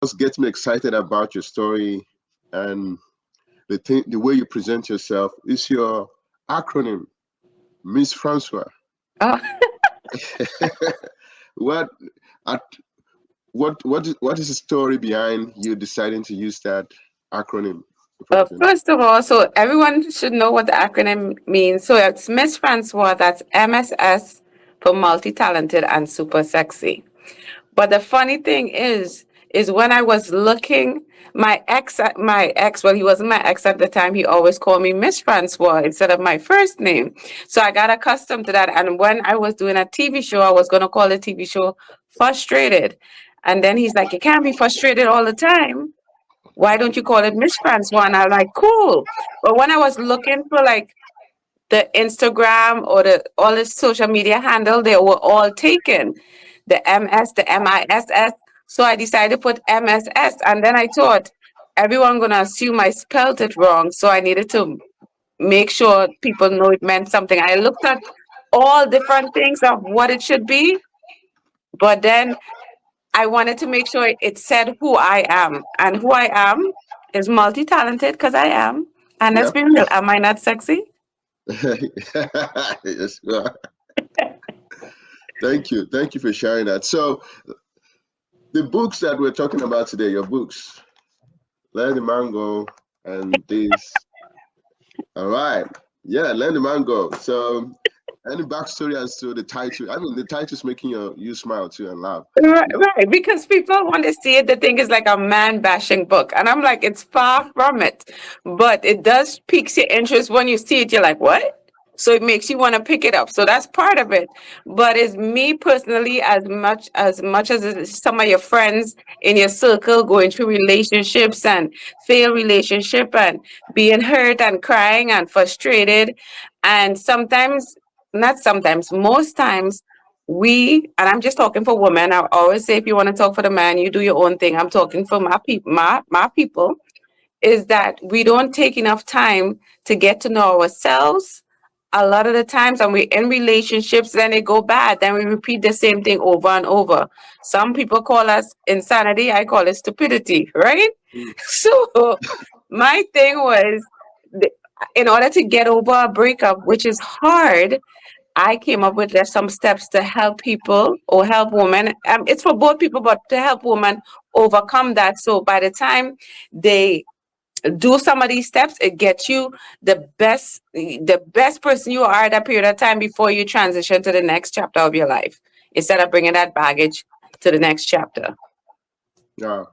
what gets me excited about your story and the way you present yourself is your acronym, Miss Francois. Oh, what at what is the story behind you deciding to use that acronym to present yourself? first of all, so everyone should know what the acronym means. So it's Miss Francois, that's MSS for multi-talented and super sexy. But the funny thing is when I was looking, well, he wasn't my ex at the time. He always called me Miss Francois instead of my first name. So I got accustomed to that. And when I was doing a TV show, I was going to call the TV show Frustrated. And then he's like, you can't be frustrated all the time. Why don't you call it Miss Francois? And I'm like, cool. But when I was looking for like the Instagram or the all the social media handle, they were all taken. The MS, the MISS. So I decided to put MSS. And then I thought everyone gonna assume I spelled it wrong. So I needed to make sure people know it meant something. I looked at all different things of what it should be, but then I wanted to make sure it said who I am. And who I am is multi-talented because I am. And let's Yeah. be real, am I not sexy? Yes, you are. Thank you for sharing that. So the books that we're talking about today, your books, Let the Man Go and this. All right. Yeah, Let the Man Go. So any backstory as to the title? I mean, the title's making you smile too and laugh. Right, right, because people want to see it. They think it's like a man bashing book. And I'm like, it's far from it. But it does piques your interest when you see it. You're like, what? So it makes you want to pick it up. So that's part of it. But it's me personally, as much as it's some of your friends in your circle going through relationships and failed relationship and being hurt and crying and frustrated. And sometimes, not sometimes, most times and I'm just talking for women. I always say if you want to talk for the man, you do your own thing. I'm talking for my people, my people, is that we don't take enough time to get to know ourselves a lot of the times, and we're in relationships, then they go bad, then we repeat the same thing over and over. Some people call us insanity, I call it stupidity, right? Mm. So my thing was, th- in order to get over a breakup, which is hard, I came up with some steps to help people or help women. It's for both people, but to help women overcome that. So by the time they do some of these steps, it gets you the best person you are at that period of time before you transition to the next chapter of your life, instead of bringing that baggage to the next chapter. Yeah.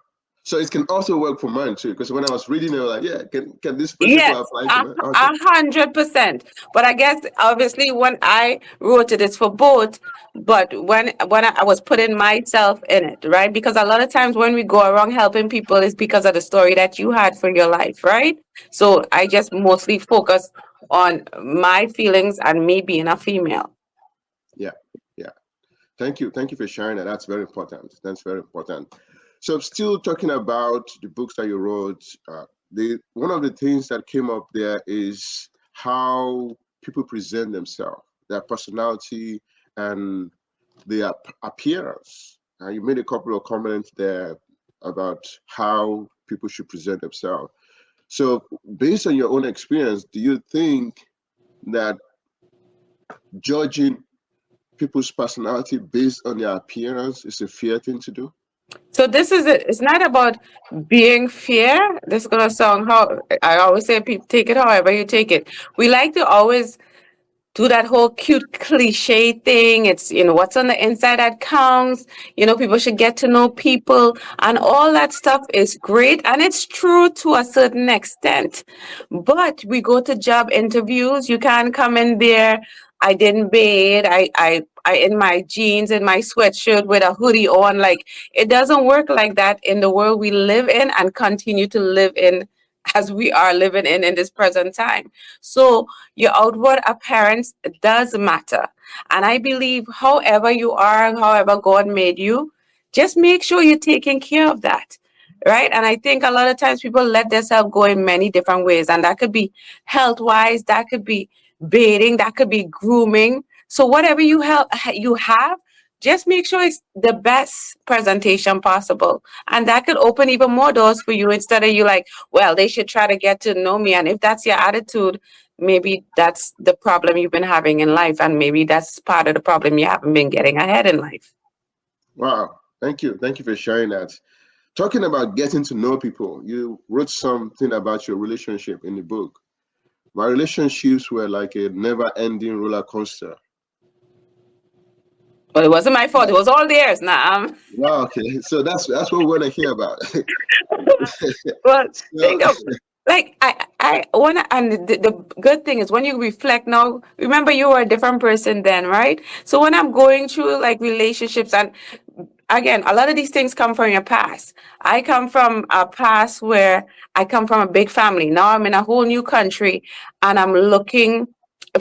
So it can also work for men too, because when I was reading it, I was like, yeah, can this principle Yes, apply to a men? Okay. 100%. But I guess obviously when I wrote it, it's for both. But when I was putting myself in it, right? Because a lot of times when we go around helping people, it's because of the story that you had for your life, right? So I just mostly focus on my feelings and me being a female. Yeah. Yeah. Thank you for sharing that. That's very important. That's very important. So still talking about the books that you wrote, the one of the things that came up there is how people present themselves, their personality, and their appearance. You made a couple of comments there about how people should present themselves. So, based on your own experience, do you think that judging people's personality based on their appearance is a fair thing to do? So this is it. It's not about being fair. This is gonna sound how I always say, people take it however you take it. We like to always do that whole cute cliche thing. It's, what's on the inside that counts. People should get to know people, and all that stuff is great. And it's true to a certain extent. But we go to job interviews. You can't come in there. I didn't bathe. I in my jeans and my sweatshirt with a hoodie on. Like, it doesn't work like that in the world we live in and continue to live in, as we are living in this present time. So your outward appearance does matter. And I believe however you are, however God made you, just make sure you're taking care of that. Right. And I think a lot of times people let themselves go in many different ways. And that could be health wise, that could be bathing, that could be grooming. So whatever you have, just make sure it's the best presentation possible. And that could open even more doors for you instead of you like, well, they should try to get to know me. And if that's your attitude, maybe that's the problem you've been having in life. And maybe that's part of the problem you haven't been getting ahead in life. Wow. Thank you. Thank you for sharing that. Talking about getting to know people, you wrote something about your relationship in the book. My relationships were like a never-ending roller coaster. But it wasn't my fault. It was all theirs. Nah. Wow, okay. So that's what we want to hear about. Well, So, think of like I wanna, and the good thing is when you reflect now, remember you were a different person then, right? So when I'm going through like relationships, and again, a lot of these things come from your past. I come from a past where I come from a big family. Now I'm in a whole new country and I'm looking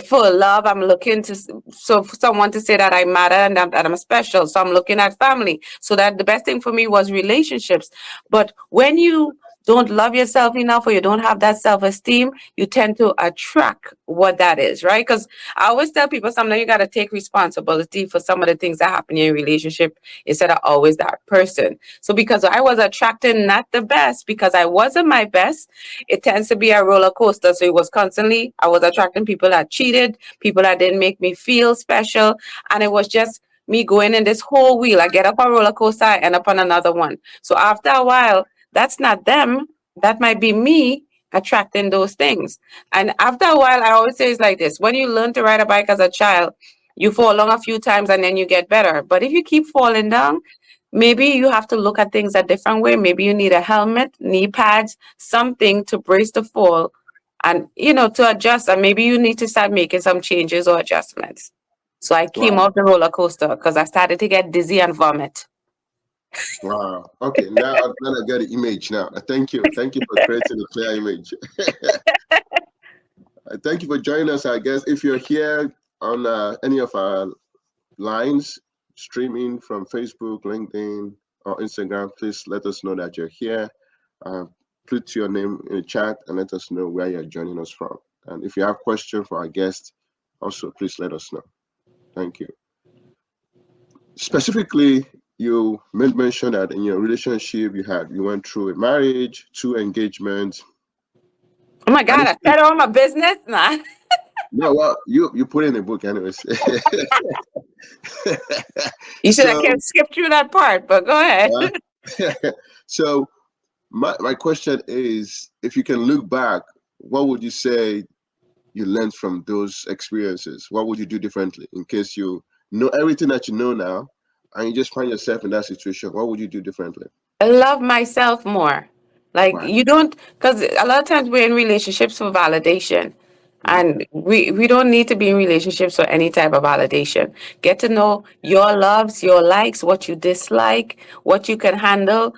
for love. I'm looking to so for someone to say that I matter and that I'm special. So I'm looking at family. So that the best thing for me was relationships. But when you don't love yourself enough or you don't have that self-esteem, you tend to attract what that is, right? Because I always tell people sometimes you got to take responsibility for some of the things that happen in your relationship instead of always that person. So because I was attracting not the best because I wasn't my best, it tends to be a roller coaster. So it was constantly, I was attracting people that cheated, people that didn't make me feel special. And it was just me going in this whole wheel. I get up a roller coaster, I end up on another one. So after a while, that's not them. That might be me attracting those things. And after a while, I always say it's like this. When you learn to ride a bike as a child, you fall down a few times and then you get better. But if you keep falling down, maybe you have to look at things a different way. Maybe you need a helmet, knee pads, something to brace the fall and, to adjust. And maybe you need to start making some changes or adjustments. So I came wow, off the roller coaster because I started to get dizzy and vomit. wow. Okay, now I get the image now. Thank you for creating a clear image. Thank you for joining us. I guess if you're here on any of our lines, streaming from Facebook, LinkedIn, or Instagram, please let us know that you're here. Uh, put your name in the chat and let us know where you're joining us from. And if you have questions for our guest, also please let us know. Thank you. Specifically, you made mention that in your relationship you went through a marriage, 2 engagements. Oh my And God, I said all my business. Nah. no, well, you put it in the book anyways. You said I So, can't skip through that part, but go ahead. so my question is, if you can look back, what would you say you learned from those experiences? What would you do differently in case you know everything that you know now and you just find yourself in that situation? What would you do differently? I love myself more. Like Right. you don't, because a lot of times we're in relationships for validation. Mhm. And we don't need to be in relationships for any type of validation. Get to know your loves, your likes, what you dislike, what you can handle,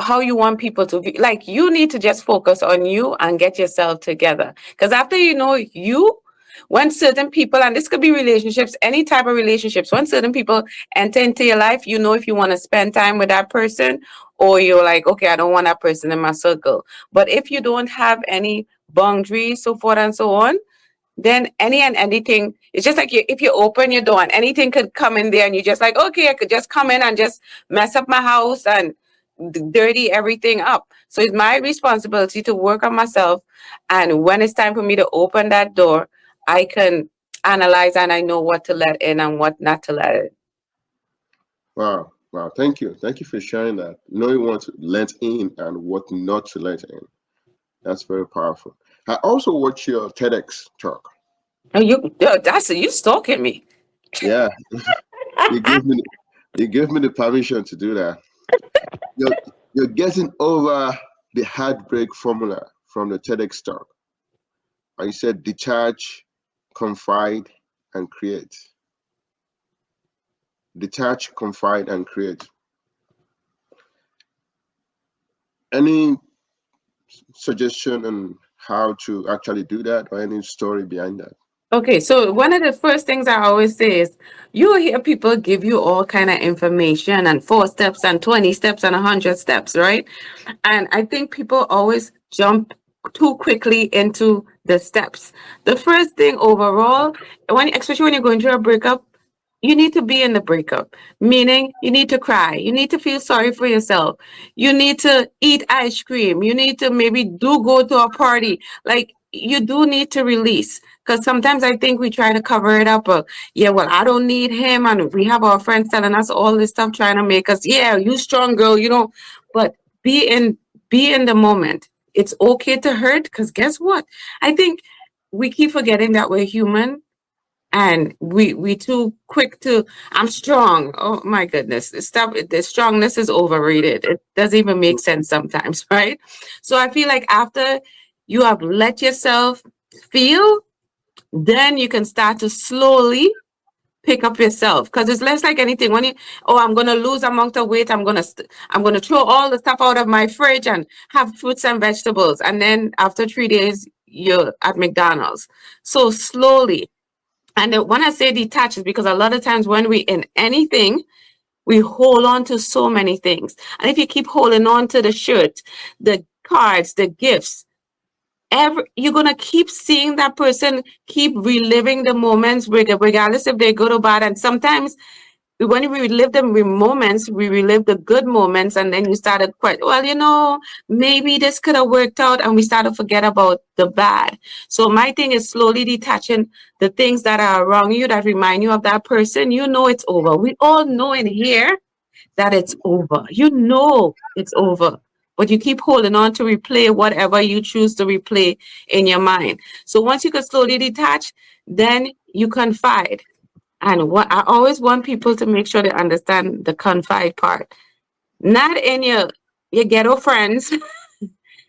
how you want people to be. Like you need to just focus on you and get yourself together. Because after you know you, when certain people, and this could be relationships, any type of relationships, when certain people enter into your life, you know if you want to spend time with that person or you're like, okay, I don't want that person in my circle. But if you don't have any boundaries, so forth and so on, then any and anything, it's just like if you open your door and anything could come in there and you just like, okay, I could just come in and just mess up my house and dirty everything up. So it's my responsibility to work on myself. And when it's time for me to open that door, I can analyze and I know what to let in and what not to let in. Wow. Wow. Thank you. Thank you for sharing that. Knowing what to let in and what not to let in. That's very powerful. I also watch your TEDx talk. Oh, you stalking me. Yeah, you give me the permission to do that. You're you're getting over the heartbreak formula from the TEDx talk. And you said detach, confide, and create. Detach, confide, and create. Any suggestion on how to actually do that or any story behind that? Okay, so one of the first things I always say is you hear people give you all kind of information and 4 steps and 20 steps and 100 steps, right? And I think people always jump too quickly into the steps. The first thing overall, especially when you're going through a breakup, you need to be in the breakup, meaning you need to cry, you need to feel sorry for yourself, you need to eat ice cream, you need to maybe do go to a party. Like, you do need to release, because sometimes I think we try to cover it up. Yeah, well, I don't need him, and we have our friends telling us all this stuff, trying to make us, yeah, you strong girl, you know. But be in be in the moment. It's okay to hurt, because guess what? I think we keep forgetting that we're human, and we too quick to, I'm strong. Oh my goodness, stop it. The strongness is overrated. It doesn't even make sense sometimes. Right? So I feel like after you have let yourself feel, then you can start to slowly pick up yourself, because it's less like anything when you, oh, I'm going to lose amount of weight, I'm going to throw all the stuff out of my fridge and have fruits and vegetables, and then after 3 days you're at McDonald's. So slowly. And when I say detach, is because a lot of times when we in anything, we hold on to so many things. And if you keep holding on to the shirt, the cards, the gifts, you're gonna keep seeing that person, keep reliving the moments, regardless if they're good or bad. And sometimes when we relive the moments, we relive the good moments, and then you started quite, well, maybe this could have worked out, and we start to forget about the bad. So my thing is slowly detaching the things that are around you that remind you of that person. It's over. We all know in here that it's over. It's over. But you keep holding on to replay whatever you choose to replay in your mind. So once you can slowly detach, then you confide. And what I always want people to make sure they understand the confide part. Not in your ghetto friends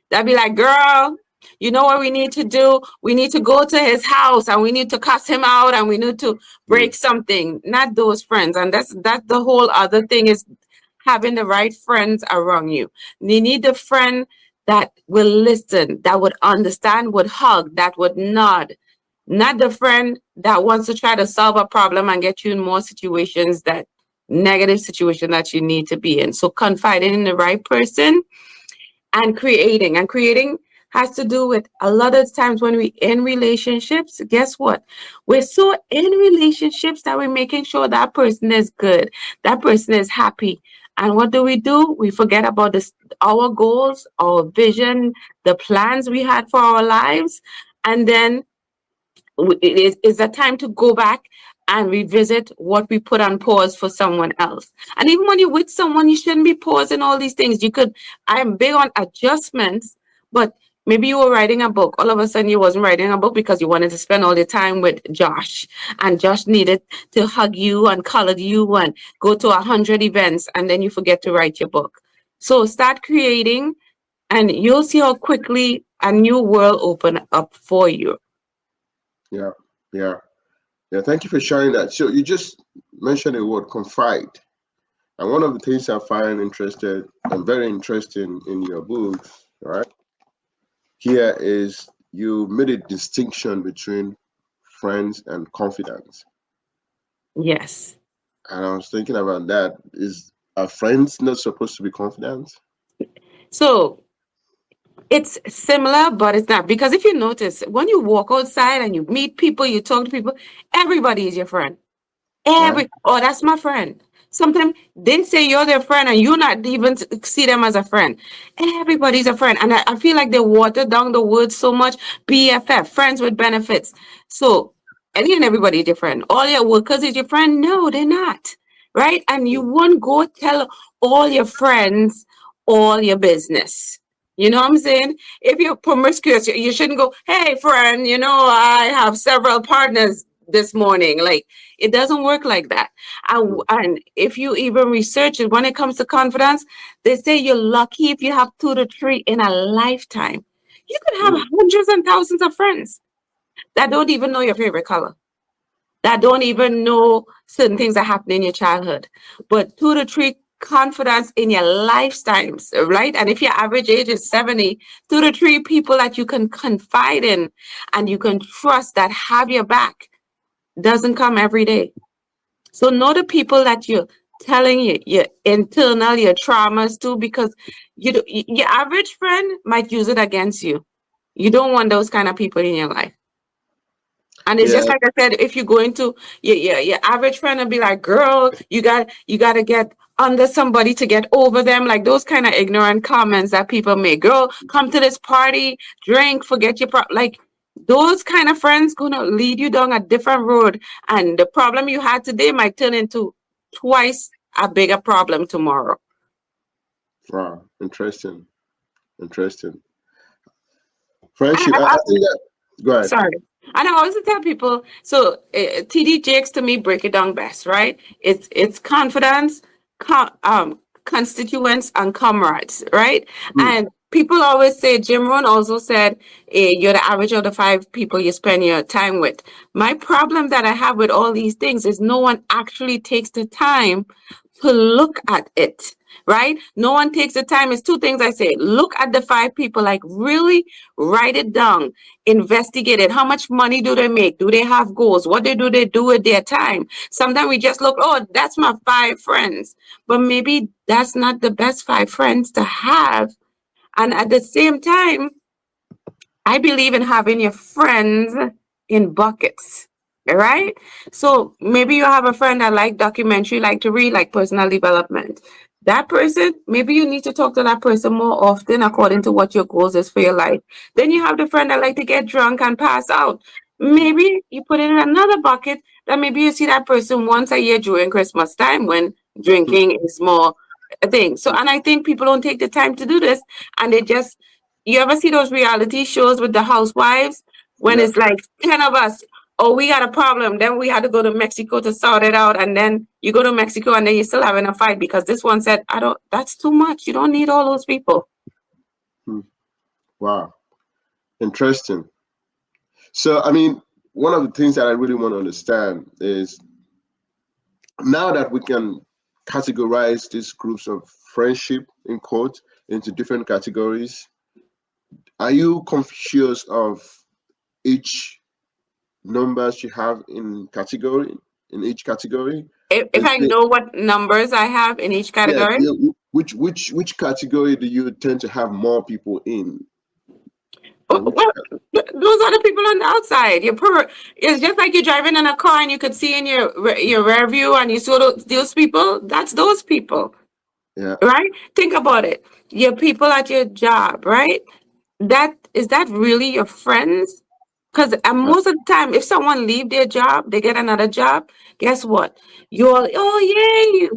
that be like, girl, you know what we need to do? We need to go to his house and we need to cuss him out and we need to break something. Not those friends. And that's the whole other thing, is having the right friends around you. You need a friend that will listen, that would understand, would hug, that would nod. Not the friend that wants to try to solve a problem and get you in more situations, that negative situation that you need to be in. So confiding in the right person, and creating has to do with, a lot of times when we in relationships, guess what? We're so in relationships that we're making sure that person is good, that person is happy. And what do? We forget about this, our goals, our vision, the plans we had for our lives. And then it's a time to go back and revisit what we put on pause for someone else. And even when you're with someone, you shouldn't be pausing all these things. I am big on adjustments, but maybe you were writing a book. All of a sudden you wasn't writing a book because you wanted to spend all the time with Josh, and Josh needed to hug you and color you and go to 100 events, and then you forget to write your book. So start creating, and you'll see how quickly a new world open up for you. Yeah, yeah, yeah. Thank you for sharing that. So you just mentioned the word confide, and one of the things I find interested and very interesting in your books, right, here is you made a distinction between friends and confidence. Yes. And I was thinking about that. Are friends not supposed to be confident? So it's similar, but it's not. Because if you notice, when you walk outside and you meet people, you talk to people, everybody is your friend. Right? Oh, that's my friend. Sometimes they say you're their friend and you not even see them as a friend. Everybody's a friend. And I feel like they water down the word so much. BFF, friends with benefits. So, and everybody is your friend. All your workers is your friend. No, they're not. Right? And you won't go tell all your friends all your business. You know what I'm saying? If you're promiscuous, you shouldn't go, hey, friend, I have several partners this morning. Like, it doesn't work like that. And if you even research it, when it comes to confidence, they say you're lucky if you have 2 to 3 in a lifetime. You could have hundreds and thousands of friends that don't even know your favorite color, that don't even know certain things that happened in your childhood. But 2 to 3 confidence in your lifetimes, right? And if your average age is 70, 2 to 3 people that you can confide in and you can trust, that have your back, doesn't come every day. So know the people that you're telling your internal, your traumas to, because your average friend might use it against you. You don't want those kind of people in your life. And it's Yeah, just like I said, if you go into your average friend and be like, girl, you gotta get under somebody to get over them, like those kind of ignorant comments that people make. Girl, come to this party, drink, forget your like those kind of friends gonna lead you down a different road. And the problem you had today might turn into twice a bigger problem tomorrow. wow, interesting, interesting. And Friendship. I think that. Go ahead. sorry. And I always tell people, so TDJX to me break it down best, right? It's confidence, constituents, and comrades, right? Hmm. And people always say, Jim Rohn also said, you're the average of the 5 people you spend your time with. My problem that I have with all these things is no one actually takes the time to look at it, right? No one takes the time. It's two things I say. Look at the 5 people, like really write it down, investigate it. How much money do they make? Do they have goals? What they do with their time? Sometimes we just look, oh, that's my 5 friends. But maybe that's not the best 5 friends to have. And at the same time, I believe in having your friends in buckets, right? So maybe you have a friend that like documentary, like to read, like personal development. That person, maybe you need to talk to that person more often according to what your goals is for your life. Then you have the friend that like to get drunk and pass out. Maybe you put it in another bucket that maybe you see that person once a year during Christmas time when drinking is more a thing. So, and I think people don't take the time to do this, and they just, you ever see those reality shows with the housewives when Yeah, it's like 10 of us? Oh, we got a problem. Then we had to go to Mexico to sort it out. And then you go to Mexico and then you're still having a fight because this one said, I don't, that's too much. You don't need all those people. hmm. Wow, interesting. So, I mean, one of the things that I really want to understand is now that we can categorize these groups of friendship in quote into different categories, are you conscious of each numbers you have in each category? If Let's I say, know what numbers I have in each yeah, category, yeah, which category do you tend to have more people in? well, And which well, those are the people on the outside. It's just like you're driving in a car and you could see in your rear view and you saw those people. That's those people. yeah, Right? Think about it. Your people at your job, right? That is that really your friends? Because uh, most of the time, if someone leave their job, they get another job. Guess what? You're oh yay,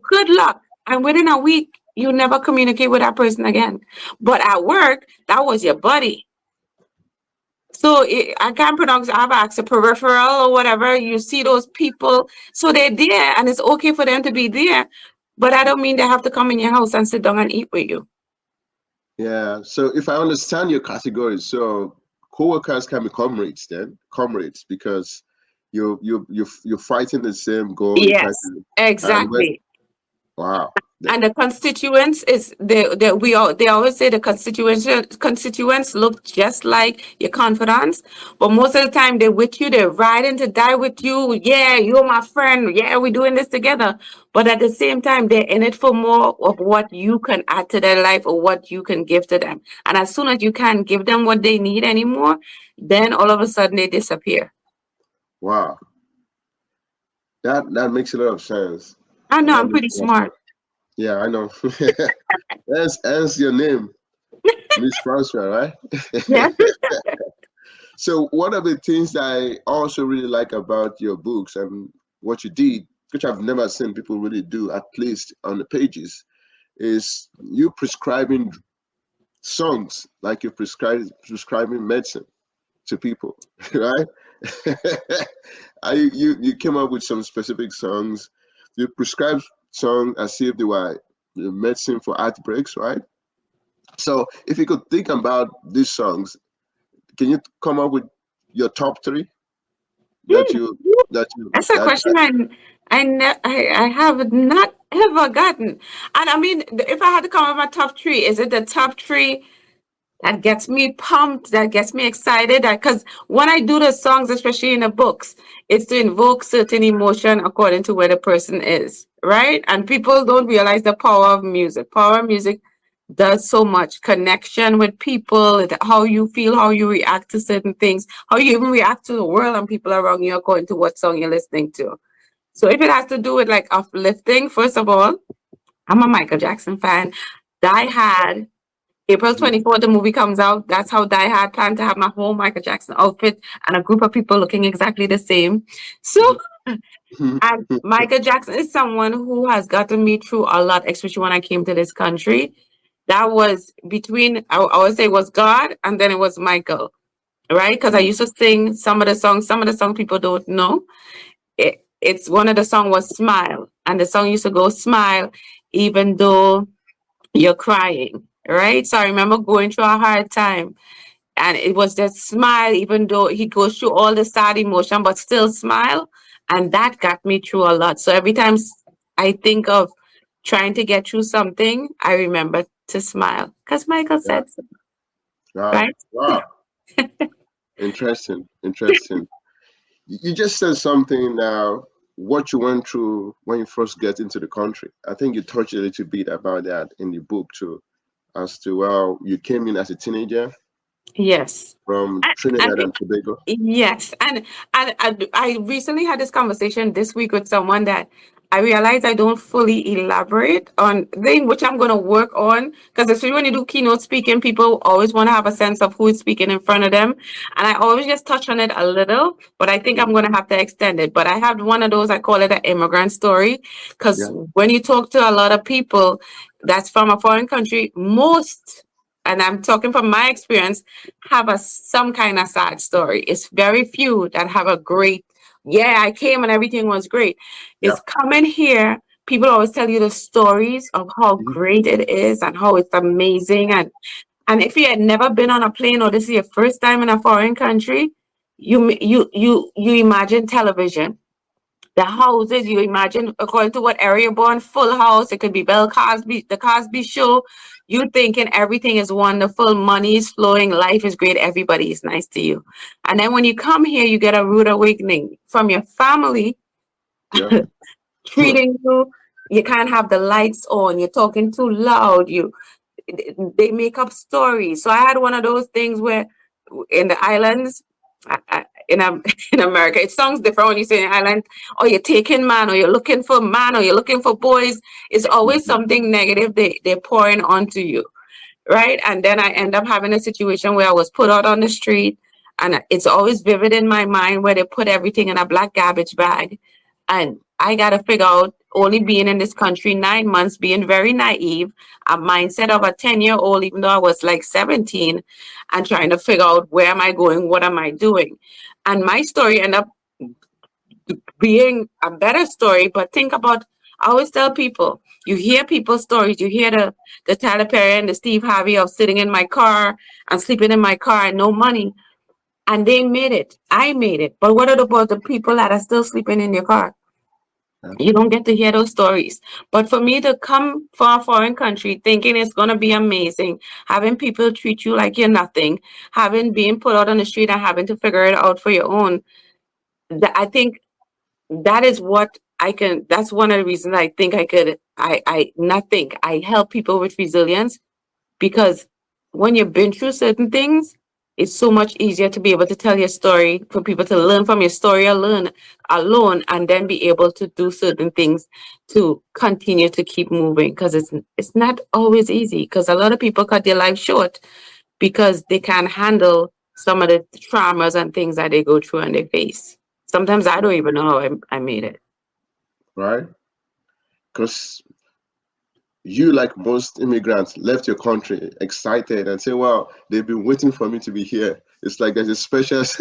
good luck. And within a week, you never communicate with that person again. But at work, that was your buddy. So I can't pronounce ABAX, a peripheral or whatever. You see those people, so they're there, and it's okay for them to be there. But I don't mean they have to come in your house and sit down and eat with you. yeah. So if I understand your categories, so co-workers can be comrades then, comrades, because you're fighting the same goal. You're trying Yes, to, and when, exactly. wow, And the constituents is they always say the constituents look just like your confidants, but most of the time they're with you, they're riding to die with you. Yeah, you're my friend. Yeah, we're doing this together. But at the same time, they're in it for more of what you can add to their life or what you can give to them. And as soon as you can't give them what they need anymore, then all of a sudden they disappear. wow, that makes a lot of sense. I know That I'm makes pretty a lot of smart. sense. Yeah, I know. That's your name, Miss Francois, right? Yeah. So one of the things that I also really like about your books and what you did, which I've never seen people really do, at least on the pages, is you prescribing songs like you're prescribing medicine to people, right? You came up with some specific songs. You prescribe songs as if they were medicine for heartbreaks, right? So if you could think about these songs, can you come up with your top three that Hmm. you That's a question I have not ever gotten. And I mean, if I had to come up with my top 3, is it the top 3 that gets me pumped, that gets me excited? Because when I do the songs, especially in the books, it's to invoke certain emotion according to where the person is, right? And people don't realize the power of music. Power of music does so much connection with people, how you feel, how you react to certain things, how you even react to the world and people around you according to what song you're listening to. So if it has to do with like uplifting, first of all, I'm a Michael Jackson fan. Die Hard, April Mhm. 24th, the movie comes out. That's how Die Hard planned to have my whole Michael Jackson outfit and a group of people looking exactly the same. So, Mhm. and Michael Jackson is someone who has gotten me through a lot, especially when I came to this country. That was between, I would say, it was God and then it was Michael, right? Because I used to sing some of the songs people don't know. It's one of the song was Smile, and the song used to go Smile, even though you're crying, right? So I remember going through a hard time, and it was just smile, even though he goes through all the sad emotion, but still smile, and that got me through a lot. So every time I think of trying to get through something, I remember to smile because Michael Yeah. said so, Wow. right? Wow. Interesting. Interesting. You just said something now, what you went through when you first get into the country. I think you touched a little bit about that in the book too, as to how you came in as a teenager Yes. from And Trinidad and Tobago. yes, and I recently had this conversation this week with someone that I realized I don't fully elaborate on thing which I'm going to work on because especially when you do keynote speaking, people always want to have a sense of who is speaking in front of them, and I always just touch on it a little, but I think I'm going to have to extend it. But I have one of those I call it an immigrant story because Yeah. when you talk to a lot of people that's from a foreign country, most and I'm talking from my experience, have some kind of sad story. It's very few that have a great, yeah, I came and everything was great. Yeah. It's coming here. People always tell you the stories of how Mhm. great it is and how it's amazing. And if you had never been on a plane or this is your first time in a foreign country, you imagine television, the houses you imagine according to what area you're born, Full House, it could be Bell Cosby, the Cosby Show. You thinking everything is wonderful, money is flowing, life is great, everybody is nice to you. And then when you come here, you get a rude awakening from your family Yeah. treating you. You can't have the lights on, you're talking too loud, they make up stories. So I had one of those things where in the islands, in in America, it sounds different when you say in Ireland, or you're taking man, or you're looking for man, or you're looking for boys. It's always Mhm. something negative they're pouring onto you, right? And then I end up having a situation where I was put out on the street, and it's always vivid in my mind where they put everything in a black garbage bag, and I gotta figure out only being in this country 9 months, being very naive, a mindset of a 10-year-old, even though I was like 17, and trying to figure out where am I going, what am I doing, and my story ended up being a better story. But think about, I always tell people, you hear people's stories, you hear the Tyler Perry and the Steve Harvey of sitting in my car and sleeping in my car and no money. And they made it. I made it. But what about the people that are still sleeping in your car? Yeah. You don't get to hear those stories. But for me to come from a foreign country thinking it's going to be amazing, having people treat you like you're nothing, having being put out on the street and having to figure it out for your own, I think that is what I can, that's one of the reasons I think I not think, I help people with resilience because when you've been through certain things, it's so much easier to be able to tell your story, for people to learn from your story alone, and then be able to do certain things to continue to keep moving. Because it's not always easy. Because a lot of people cut their life short because they can't handle some of the traumas and things that they go through and they face. Sometimes I don't even know how I made it. Right. Because you, like most immigrants, left your country excited and say, "Wow, they've been waiting for me to be here." It's like there's a special. It's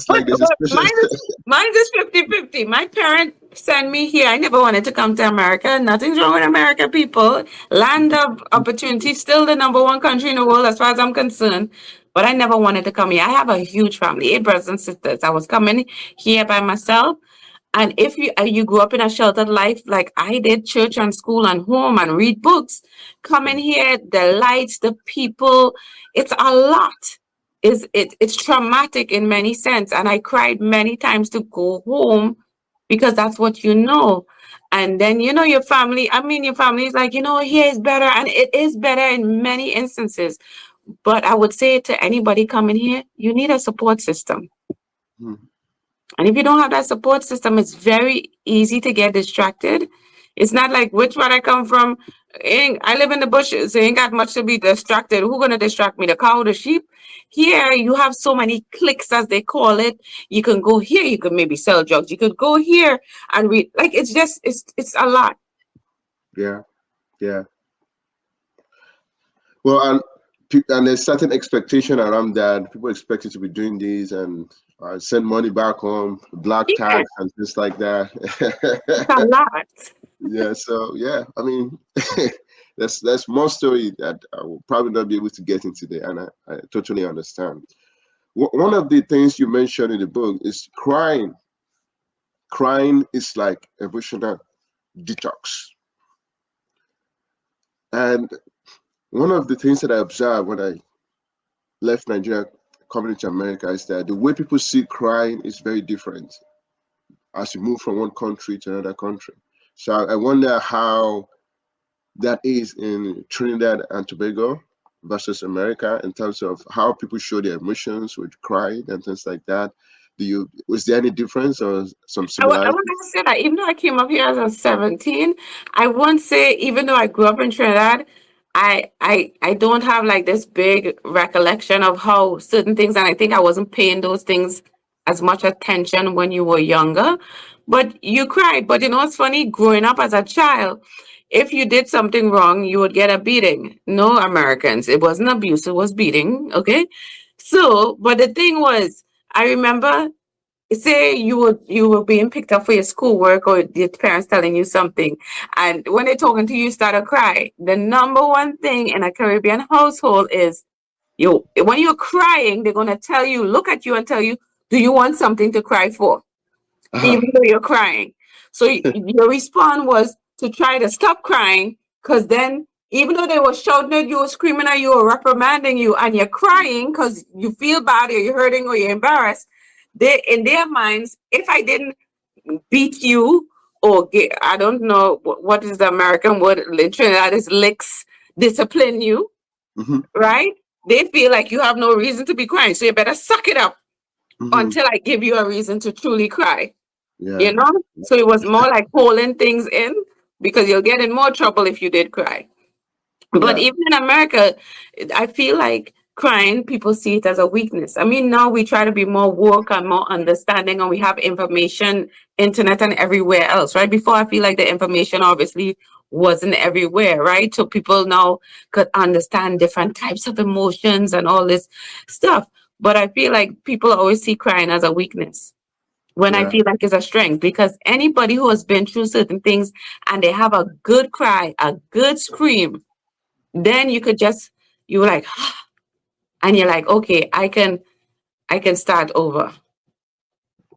But, like there's a but special. mine is 50-50. My parents sent me here. I never wanted to come to America. Nothing's wrong with America, people. Land of opportunity, still the number one country in the world as far as I'm concerned. But I never wanted to come here. I have a huge family, 8 brothers and sisters. I was coming here by myself. And if you grew up in a sheltered life like I did, church and school and home and read books, coming here, the lights, the people, it's a lot. It's traumatic in many sense. And I cried many times to go home because that's what you know. And then, your family, I mean, your family is like, here is better. And it is better in many instances. But I would say to anybody coming here, you need a support system. Mhm. And if you don't have that support system, it's very easy to get distracted. It's not like which one I come from. I live in the bushes. Ain't got much to be distracted. Who gonna distract me? The cow, the sheep? Here you have so many clicks, as they call it. You can go here. You could maybe sell drugs. You could go here and read. Like it's a lot. Yeah, yeah. Well, and there's certain expectation around that. People expect you to be doing these and send money back home, black Yeah, tax, and things like it's a that. lot. Yeah. So yeah, I mean, that's more story that I will probably not be able to get into today, and I totally understand. One of the things you mentioned in the book is crying. Crying is like emotional detox, and one of the things that I observed when I left Nigeria coming to America is that the way people see crying is very different as you move from one country to another country. So I wonder how that is in Trinidad and Tobago versus America in terms of how people show their emotions with crying and things like that. Was there any difference or some I similarities? wouldn't say that. Even though I came up here as I was 17, I won't say, even though I grew up in Trinidad, I don't have like this big recollection of how certain things, and I think I wasn't paying those things as much attention when you were younger. But you cried. But what's funny? Growing up as a child, if you did something wrong, you would get a beating. No Americans. It wasn't abuse, it was beating. Okay. So, but the thing was, I remember, say you were being picked up for your schoolwork, or your parents telling you something, and when they're talking to you, you start to cry. The number one thing in a Caribbean household is, when you're crying, they're going to tell you, look at you and tell you, do you want something to cry for, Uh-huh. even though you're crying? So your response was to try to stop crying, because then, even though they were shouting at you or screaming at you or reprimanding you, and you're crying because you feel bad, or you're hurting, or you're embarrassed, they, in their minds, if I didn't beat you, or get, I don't know what is the American word in Trinidad is, licks, discipline you, Hmm. right? They feel like you have no reason to be crying, so you better suck it up Hmm. until I give you a reason to truly cry. Yeah. So it was more like holding things in, because you'll get in more trouble if you did cry. But Yeah. even in America, I feel like crying, people see it as a weakness. I mean, now we try to be more woke and more understanding, and we have information, internet, and everywhere else, right? Before, I feel like the information obviously wasn't everywhere, right? So people now could understand different types of emotions and all this stuff. But I feel like people always see crying as a weakness, when I Yeah. feel like it's a strength, because anybody who has been through certain things and they have a good cry, a good scream, then you could just, you're like, and you're like, okay, I can start over.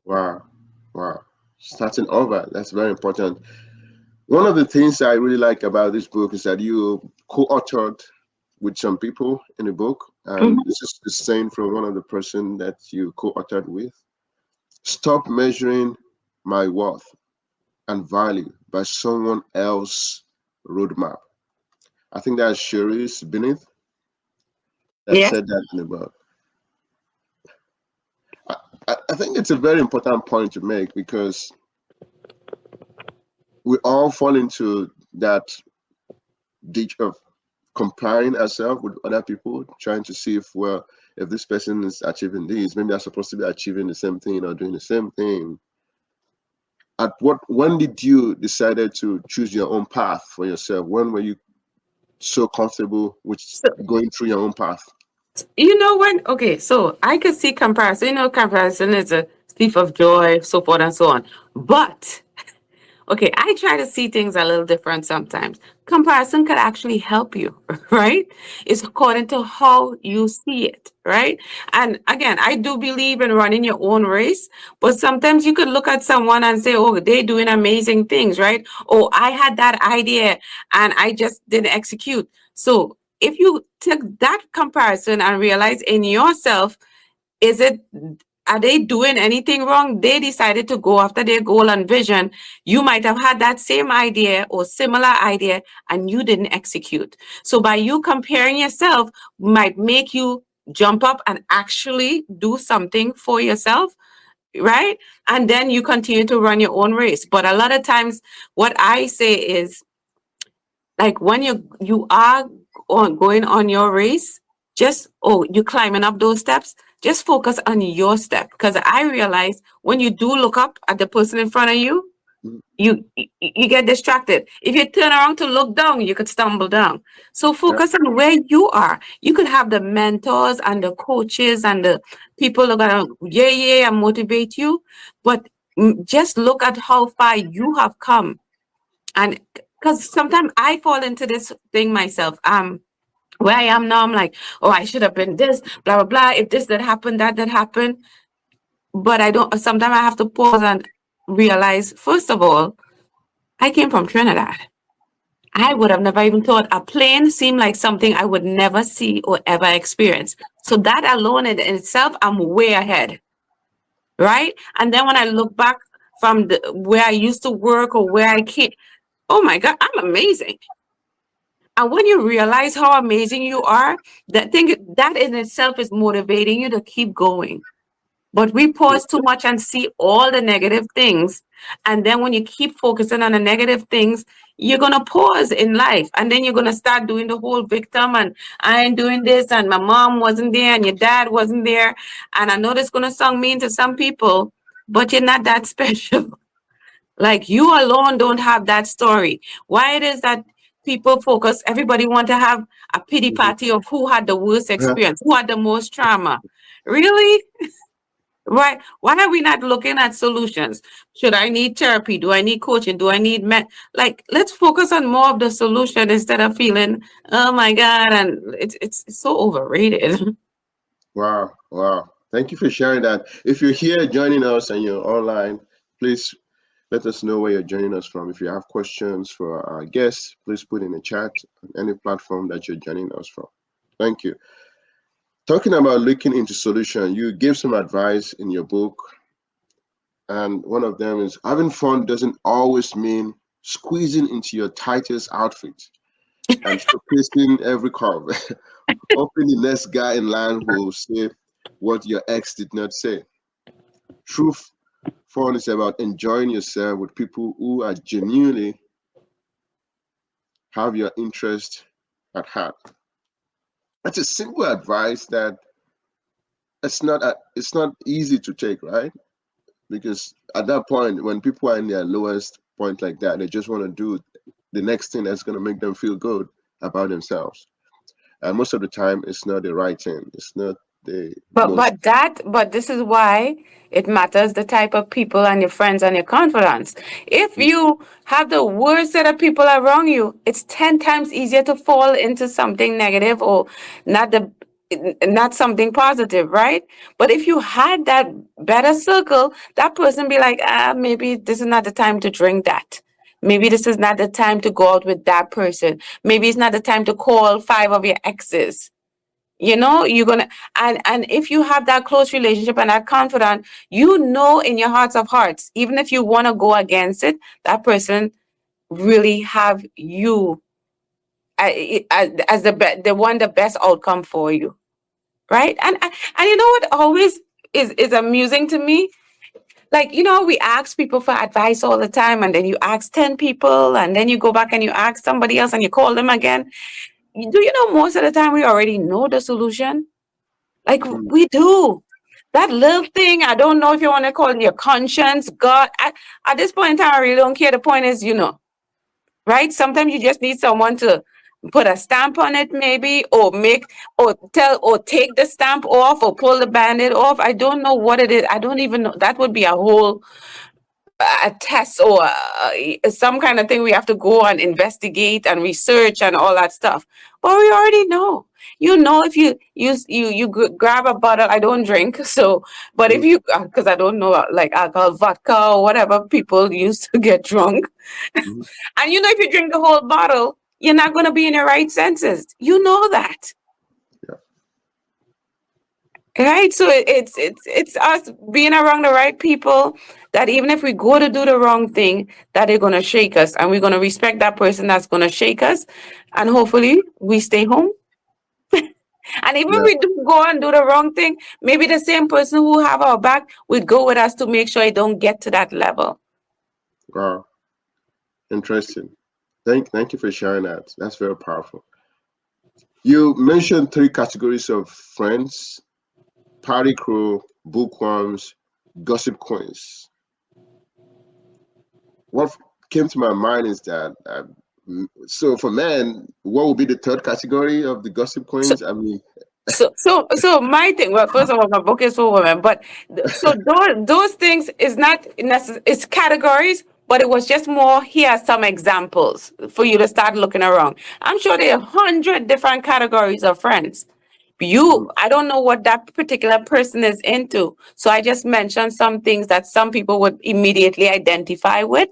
Wow. Wow. Starting over. That's very important. One of the things I really like about this book is that you co-authored with some people in the book, and Mhm. this is the saying from one of the person that you co-authored with. Stop measuring my worth and value by someone else's roadmap. I think that's Cherise Beneath that Yes. said that in the book. I, I think it's a very important point to make because we all fall into that ditch of comparing ourselves with other people, trying to see if this person is achieving this, maybe they're supposed to be achieving the same thing or doing the same thing. When did you decided to choose your own path for yourself? When were you so comfortable with So, going through your own path? when, okay, so I could see comparison. Comparison is a thief of joy, so forth and so on. But okay, I try to see things a little different sometimes. Comparison could actually help you, right? It's according to how you see it, right? And again, I do believe in running your own race, but sometimes you could look at someone and say, oh, they're doing amazing things, right? Oh, I had that idea and I just didn't execute. So if you took that comparison and realize in yourself, is it are they doing anything wrong? They decided to go after their goal and vision. You might have had that same idea or similar idea and you didn't execute. So by you comparing yourself might make you jump up and actually do something for yourself, right? And then you continue to run your own race. But a lot of times what I say is, like, when you are going on your race, just, oh, you climbing up those steps, just focus on your step. Because I realize when you do look up at the person in front of you, Mhm. you get distracted. If you turn around to look down, you could stumble down. So Yeah. focus on where you are. You could have the mentors and the coaches and the people who are gonna and motivate you, but just look at how far you have come. And because sometimes I fall into this thing myself. Where I am now, I'm like, oh, I should have been this, blah blah blah. If this that happened, that happened, but I don't. Sometimes I have to pause and realize, first of all, I came from Trinidad. I would have never even thought a plane seemed like something I would never see or ever experience. So that alone in itself, I'm way ahead, right? And then when I look back from where I used to work or where I came, oh my God, I'm amazing. And when you realize how amazing you are, that thing that in itself is motivating you to keep going. But we pause too much and see all the negative things. And then when you keep focusing on the negative things, you're going to pause in life. And then you're going to start doing the whole victim and I ain't doing this and my mom wasn't there and your dad wasn't there. And I know this going to sound mean to some people, but you're not that special. Like, you alone don't have that story. Why it is that people focus, everybody want to have a pity Mhm. party of who had the worst Yeah. experience, who had the most trauma. Really? Why are we not looking at solutions? Should I need therapy? Do I need coaching? Do I need like, let's focus on more of the solution instead of feeling, oh my God, and it's so overrated. Wow. Wow. Thank you for sharing that. If you're here joining us and you're online, please let us know where you're joining us from. If you have questions for our guests, please put in the chat on any platform that you're joining us from. Thank you. Talking about looking into solution, you gave some advice in your book, and one of them is having fun doesn't always mean squeezing into your tightest outfit and showcasing every curve. Hoping the next guy in line will say what your ex did not say. True fun is about enjoying yourself with people who are genuinely have your interest at heart. That's a simple advice that it's not easy to take, right? Because at that point, when people are in their lowest point like that, they just want to do the next thing that's going to make them feel good about themselves. And most of the time, it's not the right thing. It's not the But most. but this is why it matters the type of people and your friends and your confidants. If you have the worst set of people around you, it's 10 times easier to fall into something negative or not the not something positive, right? But if you had that better circle, that person be like, maybe this is not the time to drink that. Maybe this is not the time to go out with that person. Maybe it's not the time to call five of your exes. You're gonna, and if you have that close relationship and that confidant, in your hearts of hearts, even if you want to go against it, that person really have you as the one, the best outcome for you, right? And you know what always is amusing to me, like, we ask people for advice all the time, and then you ask 10 people, and then you go back and you ask somebody else and you call them again. Do you know most of the time we already know the solution? Like, Mm, we do. That little thing, I don't know if you want to call it your conscience, God. At this point in time, I really don't care. The point is, right? Sometimes you just need someone to put a stamp on it, maybe, or take the stamp off or pull the band-aid off. I don't know what it is. I don't even know. That would be a whole a test or some kind of thing we have to go and investigate and research and all that stuff. But we already know. If you grab a bottle. I don't drink, so, but if mm, you, because I don't know, like alcohol, vodka, or whatever people use to get drunk, mm. and if you drink the whole bottle, you're not going to be in your right senses. You know that. Yeah. Right? So it's us being around the right people, that even if we go to do the wrong thing, that they're gonna shake us, and we're gonna respect that person that's gonna shake us, and hopefully we stay home. And even if Yeah. we do go and do the wrong thing, maybe the same person who have our back will go with us to make sure it don't get to that level. Wow. Interesting. Thank you for sharing that. That's very powerful. You mentioned three categories of friends: party crew, bookworms, gossip queens. What came to my mind is that, so for men, what would be the third category of the gossip So queens? I mean, so my thing. Well, first of all, my book is for women, but so those things is not necessary. It's categories, but it was just more. Here are some examples for you to start looking around. I'm sure there are 100 different categories of friends. mhm, I don't know what that particular person is into, so I just mentioned some things that some people would immediately identify with.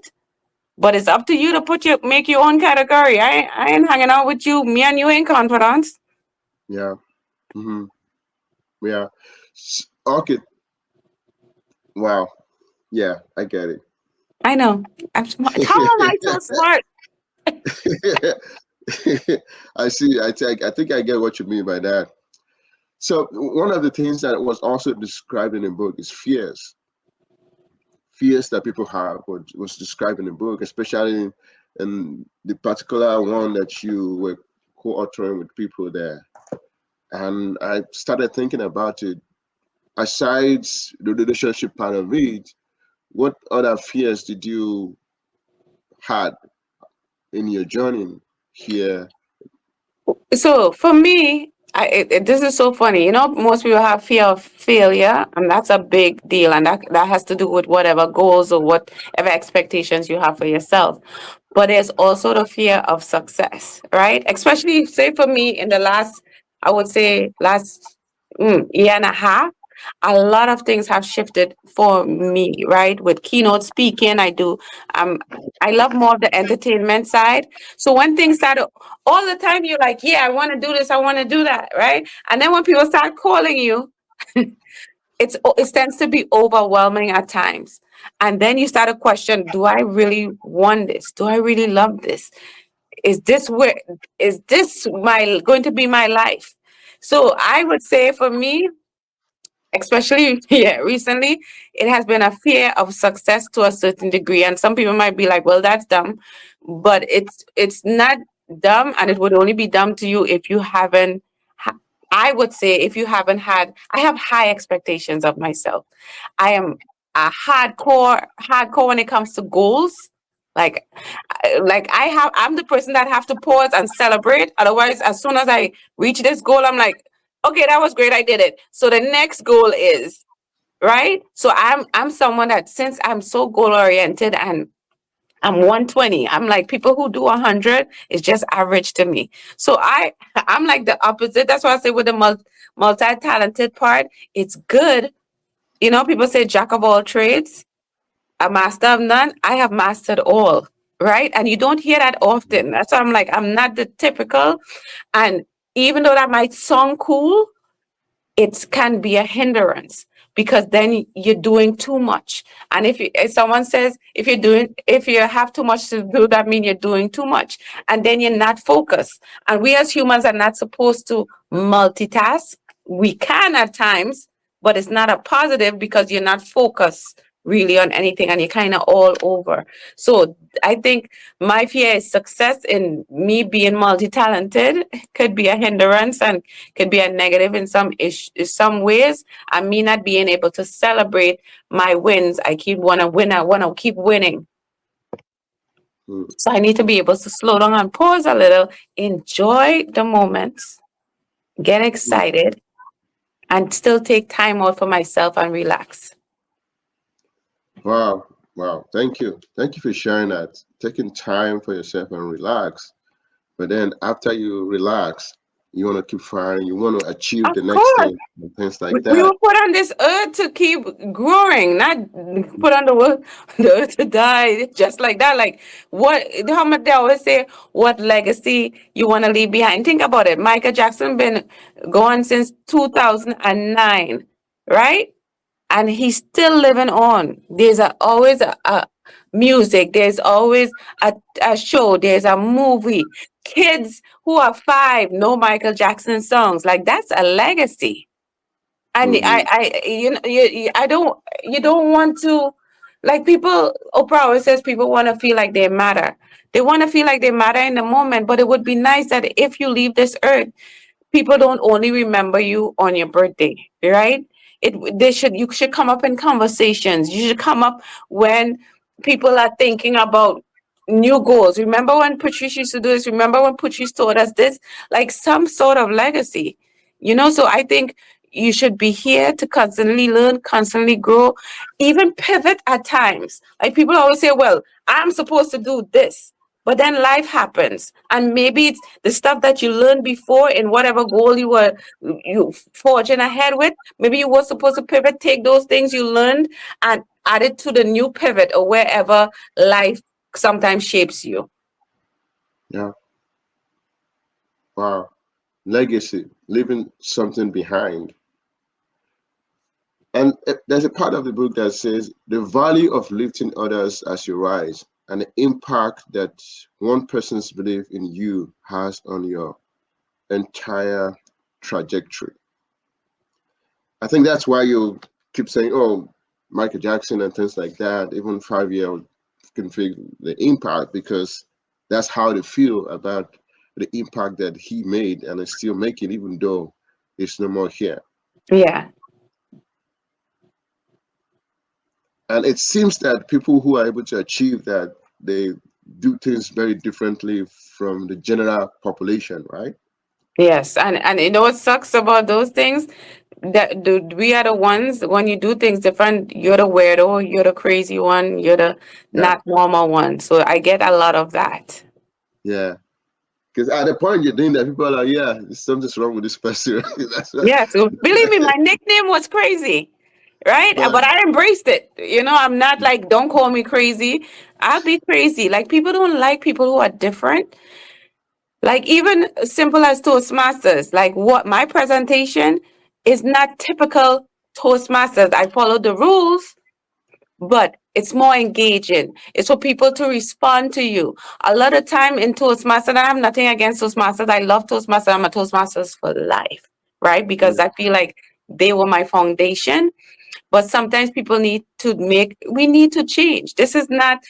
But it's up to you to make your own category. I ain't hanging out with you. Me and you ain't confidants. yeah, hmm yeah. Okay, wow, yeah, I get it. I know. I'm smart. How am I so smart? I see. I think I get what you mean by that. So one of the things that was also described in the book is fears that people have, was described in the book, especially in the particular one that you were co-authoring with people there. And I started thinking about it. Aside the relationship part of it, what other fears did you had in your journey here? So for me, this is so funny. You know, most people have fear of failure, and that's a big deal, and that has to do with whatever goals or whatever expectations you have for yourself. But there's also the fear of success, right? Especially, say for me, in the last, I would say, last year and a half, a lot of things have shifted for me, right? With keynote speaking, um, I love more of the entertainment side. So when things start, all the time you're like, yeah, I want to do this, I want to do that, right? And then when people start calling you, it tends to be overwhelming at times. And then you start to question, do I really want this? Do I really love this? Is this where is this my going to be my life? So I would say for me, especially yeah, recently, it has been a fear of success to a certain degree. And some people might be like, well, that's dumb. But it's not dumb, and it would only be dumb to you if you haven't ha- I would say if you haven't had I have high expectations of myself. I am a hardcore when it comes to goals. Like I'm the person that have to pause and celebrate. Otherwise, as soon as I reach this goal, I'm like, okay, that was great, I did it. So the next goal is right. So I'm someone that, since I'm so goal oriented and I'm 120, I'm like, people who do 100 is just average to me. So I'm like the opposite. That's why I say with the multi-talented part, it's good. You know, people say jack of all trades, a master of none. I have mastered all, right? And you don't hear that often. That's why I'm like, I'm not the typical. And even though that might sound cool, it can be a hindrance, because then you're doing too much. And if someone says, if you have too much to do, that means you're doing too much, and then you're not focused. And we as humans are not supposed to multitask. We can at times, but it's not a positive, because you're not focused really on anything, and you're kind of all over. So I think my fear is success in me being multi-talented could be a hindrance, and could be a negative in some ways, and me not being able to celebrate my wins. I keep want to win. I want to keep winning. Mm, So I need to be able to slow down and pause a little, enjoy the moments, get mm. excited, and still take time out for myself and relax. Wow, wow. Thank you for sharing that. Taking time for yourself and relax. But then after you relax, You want to keep firing. You want to achieve Of the next course. thing and things We like we that. were put on this earth to keep growing, not put on the world, the earth to die, just like that. Like what? How much they always say, what legacy you want to leave behind? Think about it. Michael Jackson been gone since 2009, right? And he's still living on. There's always a music. There's always a show. There's a movie. Kids who are 5 know Michael Jackson songs. Like that's a legacy. And Mm-hmm. I don't, you don't want to, like people, Oprah always says people want to feel like they matter. They want to feel like they matter in the moment, but it would be nice that if you leave this earth, people don't only remember you on your birthday, right? You should come up in conversations. You should come up when people are thinking about new goals. Remember when Patrice used to do this? Remember when Patrice taught us this? Like some sort of legacy, so I think you should be here to constantly learn, constantly grow, even pivot at times. Like people always say, well, I'm supposed to do this. But then life happens, and maybe it's the stuff that you learned before in whatever goal you forging ahead with. Maybe you were supposed to pivot, take those things you learned, and add it to the new pivot or wherever life sometimes shapes you. Yeah. Wow. Legacy, leaving something behind. And there's a part of the book that says the value of lifting others as you rise and the impact that one person's belief in you has on your entire trajectory. I think that's why you keep saying, oh, Michael Jackson and things like that, even 5 year old can feel the impact because that's how they feel about the impact that he made and is still making, even though it's no more here. Yeah. And it seems that people who are able to achieve that, they do things very differently from the general population, right? Yes, and you know what sucks about those things? We are the ones when you do things different, you're the weirdo, you're the crazy one, you're the Yeah, not normal one. So I get a lot of that. yeah. Because at the point you're doing that, people are like, yeah, something's wrong with this person. That's what, Yeah, so believe me, my nickname was crazy, right? but But I embraced it. I'm not like, don't call me crazy. I'll be crazy. Like people don't like people who are different. Like even simple as Toastmasters, like what my presentation is not typical Toastmasters. I follow the rules, but it's more engaging. It's for people to respond to you. A lot of time in Toastmasters, and I have nothing against Toastmasters. I love Toastmasters. I'm a Toastmasters for life, right? Because yeah, I feel like they were my foundation. But sometimes we need to change. This is not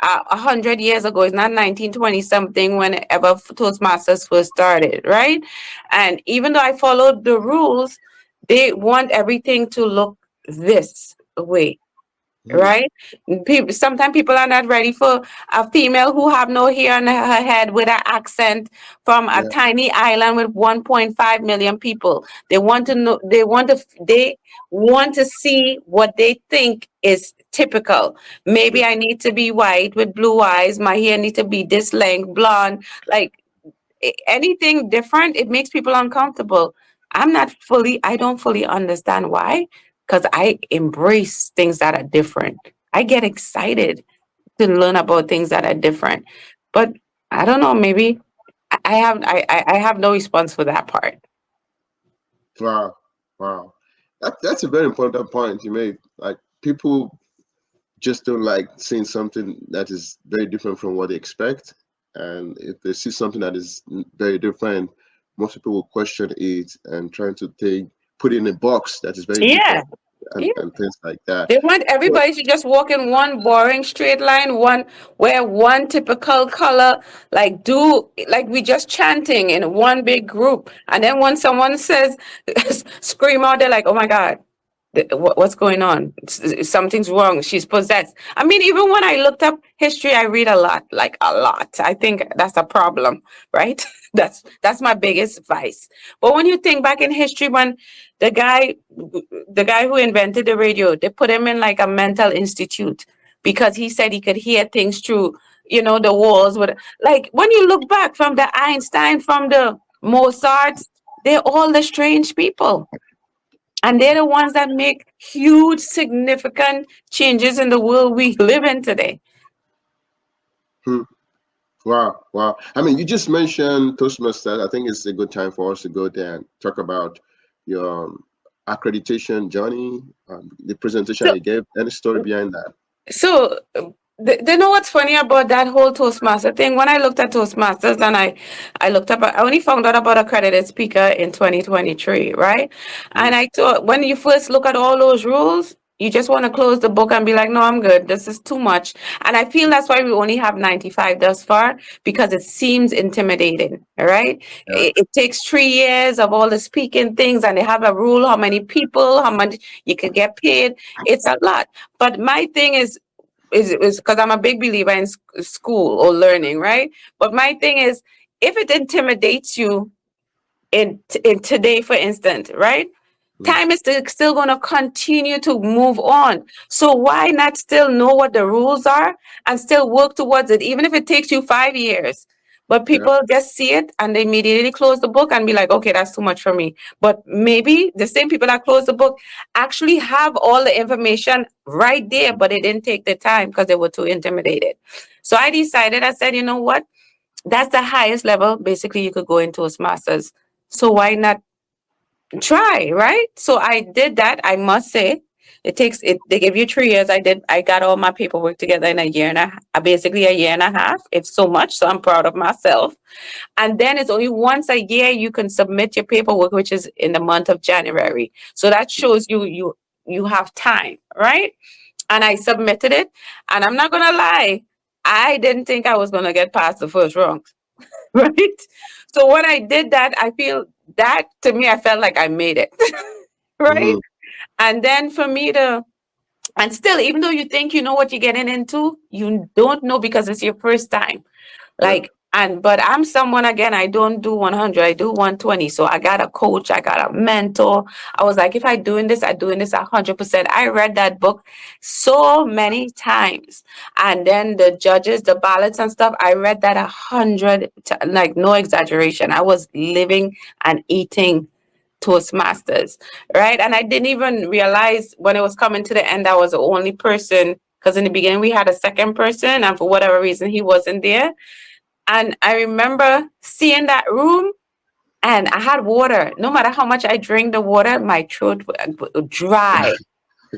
100 years ago. It's not 1920 something whenever Toastmasters first started, right? And even though I followed the rules, they want everything to look this way, mhm, right? Sometimes people are not ready for a female who have no hair on her head with an accent from a yeah, tiny island with 1.5 million people. They want to know. They want to see what they think is typical. yeah, Maybe I need to be white with blue eyes. My hair need to be this length, blonde. Like anything different, it makes people uncomfortable. I don't fully understand why, because I embrace things that are different. I get excited to learn about things that are different. But I don't know, maybe I have no response for that part. wow, wow. That's a very important point you made. Like people just don't like seeing something that is very different from what they expect. And if they see something that is very different, most people will question it and trying to put it in a box that is very Yeah. different and things like that. They want So, everybody to just walk in one boring straight line, wear one typical color, like we just chanting in one big group. And then when someone says scream out, they're like, oh my God, what's going on? Something's wrong. She's possessed. I mean, even when I looked up history, I read a lot, like a lot. I think that's a problem, right? That's my biggest vice. But when you think back in history, when the guy the guy who invented the radio, they put him in like a mental institute because he said he could hear things through, the walls. Like when you look back from the Einstein, from the Mozart, they're all the strange people. And they're the ones that make huge, significant changes in the world we live in today. Hmm. Wow, wow. I mean, you just mentioned Toastmasters. I think it's a good time for us to go there and talk about your accreditation journey, the presentation So, you gave, any story behind that. so they know what's funny about that whole Toastmaster thing. When I looked at Toastmasters and I looked up, I only found out about accredited speaker in 2023, right? Mm, And I thought when you first look at all those rules, you just want to close the book and be like, no, I'm good. This is too much. And I feel that's why we only have 95 thus far, because it seems intimidating, all right? yeah. It takes 3 years of all the speaking things, and they have a rule how many people, how much you can get paid. It's a lot. But my thing is because I'm a big believer in school or learning, right? But my thing is, if it intimidates you in today, for instance, right? Mm, Time is still going to continue to move on. So why not still know what the rules are and still work towards it, even if it takes you 5 years? But yeah. people just see it and they immediately close the book and be like, okay, that's too much for me. But maybe the same people that close the book actually have all the information right there, but they didn't take the time because they were too intimidated. So I decided, I said, you know what? That's the highest level basically you could go into Toastmasters. So why not try, right? So I did that. I must say, it takes it. They give you 3 years. I got all my paperwork together in a year and basically a year and a half. It's so much. So I'm proud of myself. And then it's only once a year you can submit your paperwork, which is in the month of January. So that shows you have time, right? And I submitted it. And I'm not gonna lie, I didn't think I was gonna get past the first round. Right? So when I did that, I feel that to me, I felt like I made it. Right? Mm, And then for me to, and still, even though you think you know what you're getting into, you don't know because it's your first time. yeah. But I'm someone again, I don't do 100, I do 120. So I got a coach, I got a mentor. I was like, if I'm doing this 100%. I read that book so many times. And then the judges, the ballots and stuff, I read that 100, like no exaggeration. I was living and eating Toastmasters, right? And I didn't even realize when it was coming to the end, I was the only person. Because in the beginning, we had a second person, and for whatever reason, he wasn't there. And I remember seeing that room and I had water. No matter how much I drink the water, my throat would dry.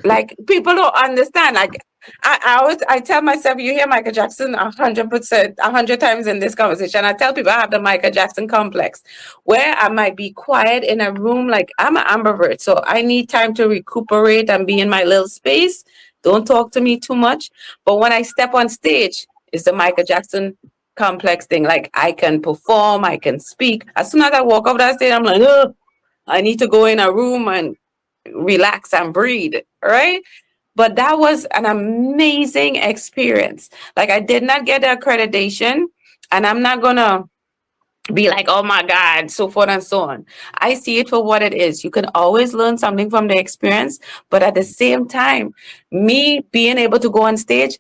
Like people don't understand. Like I tell myself, you hear Michael Jackson 100%, 100 times in this conversation. I tell people I have the Michael Jackson complex, where I might be quiet in a room. Like I'm an ambivert, so I need time to recuperate and be in my little space. Don't talk to me too much. But when I step on stage, it's the Michael Jackson complex thing. Like I can perform, I can speak. As soon as I walk off that stage, I'm like, oh, I need to go in a room and relax and breathe, right? But that was an amazing experience. Like I did not get the accreditation, and I'm not gonna be like, oh my God, so forth and so on. I see it for what it is. You can always learn something from the experience, but at the same time, me being able to go on stage,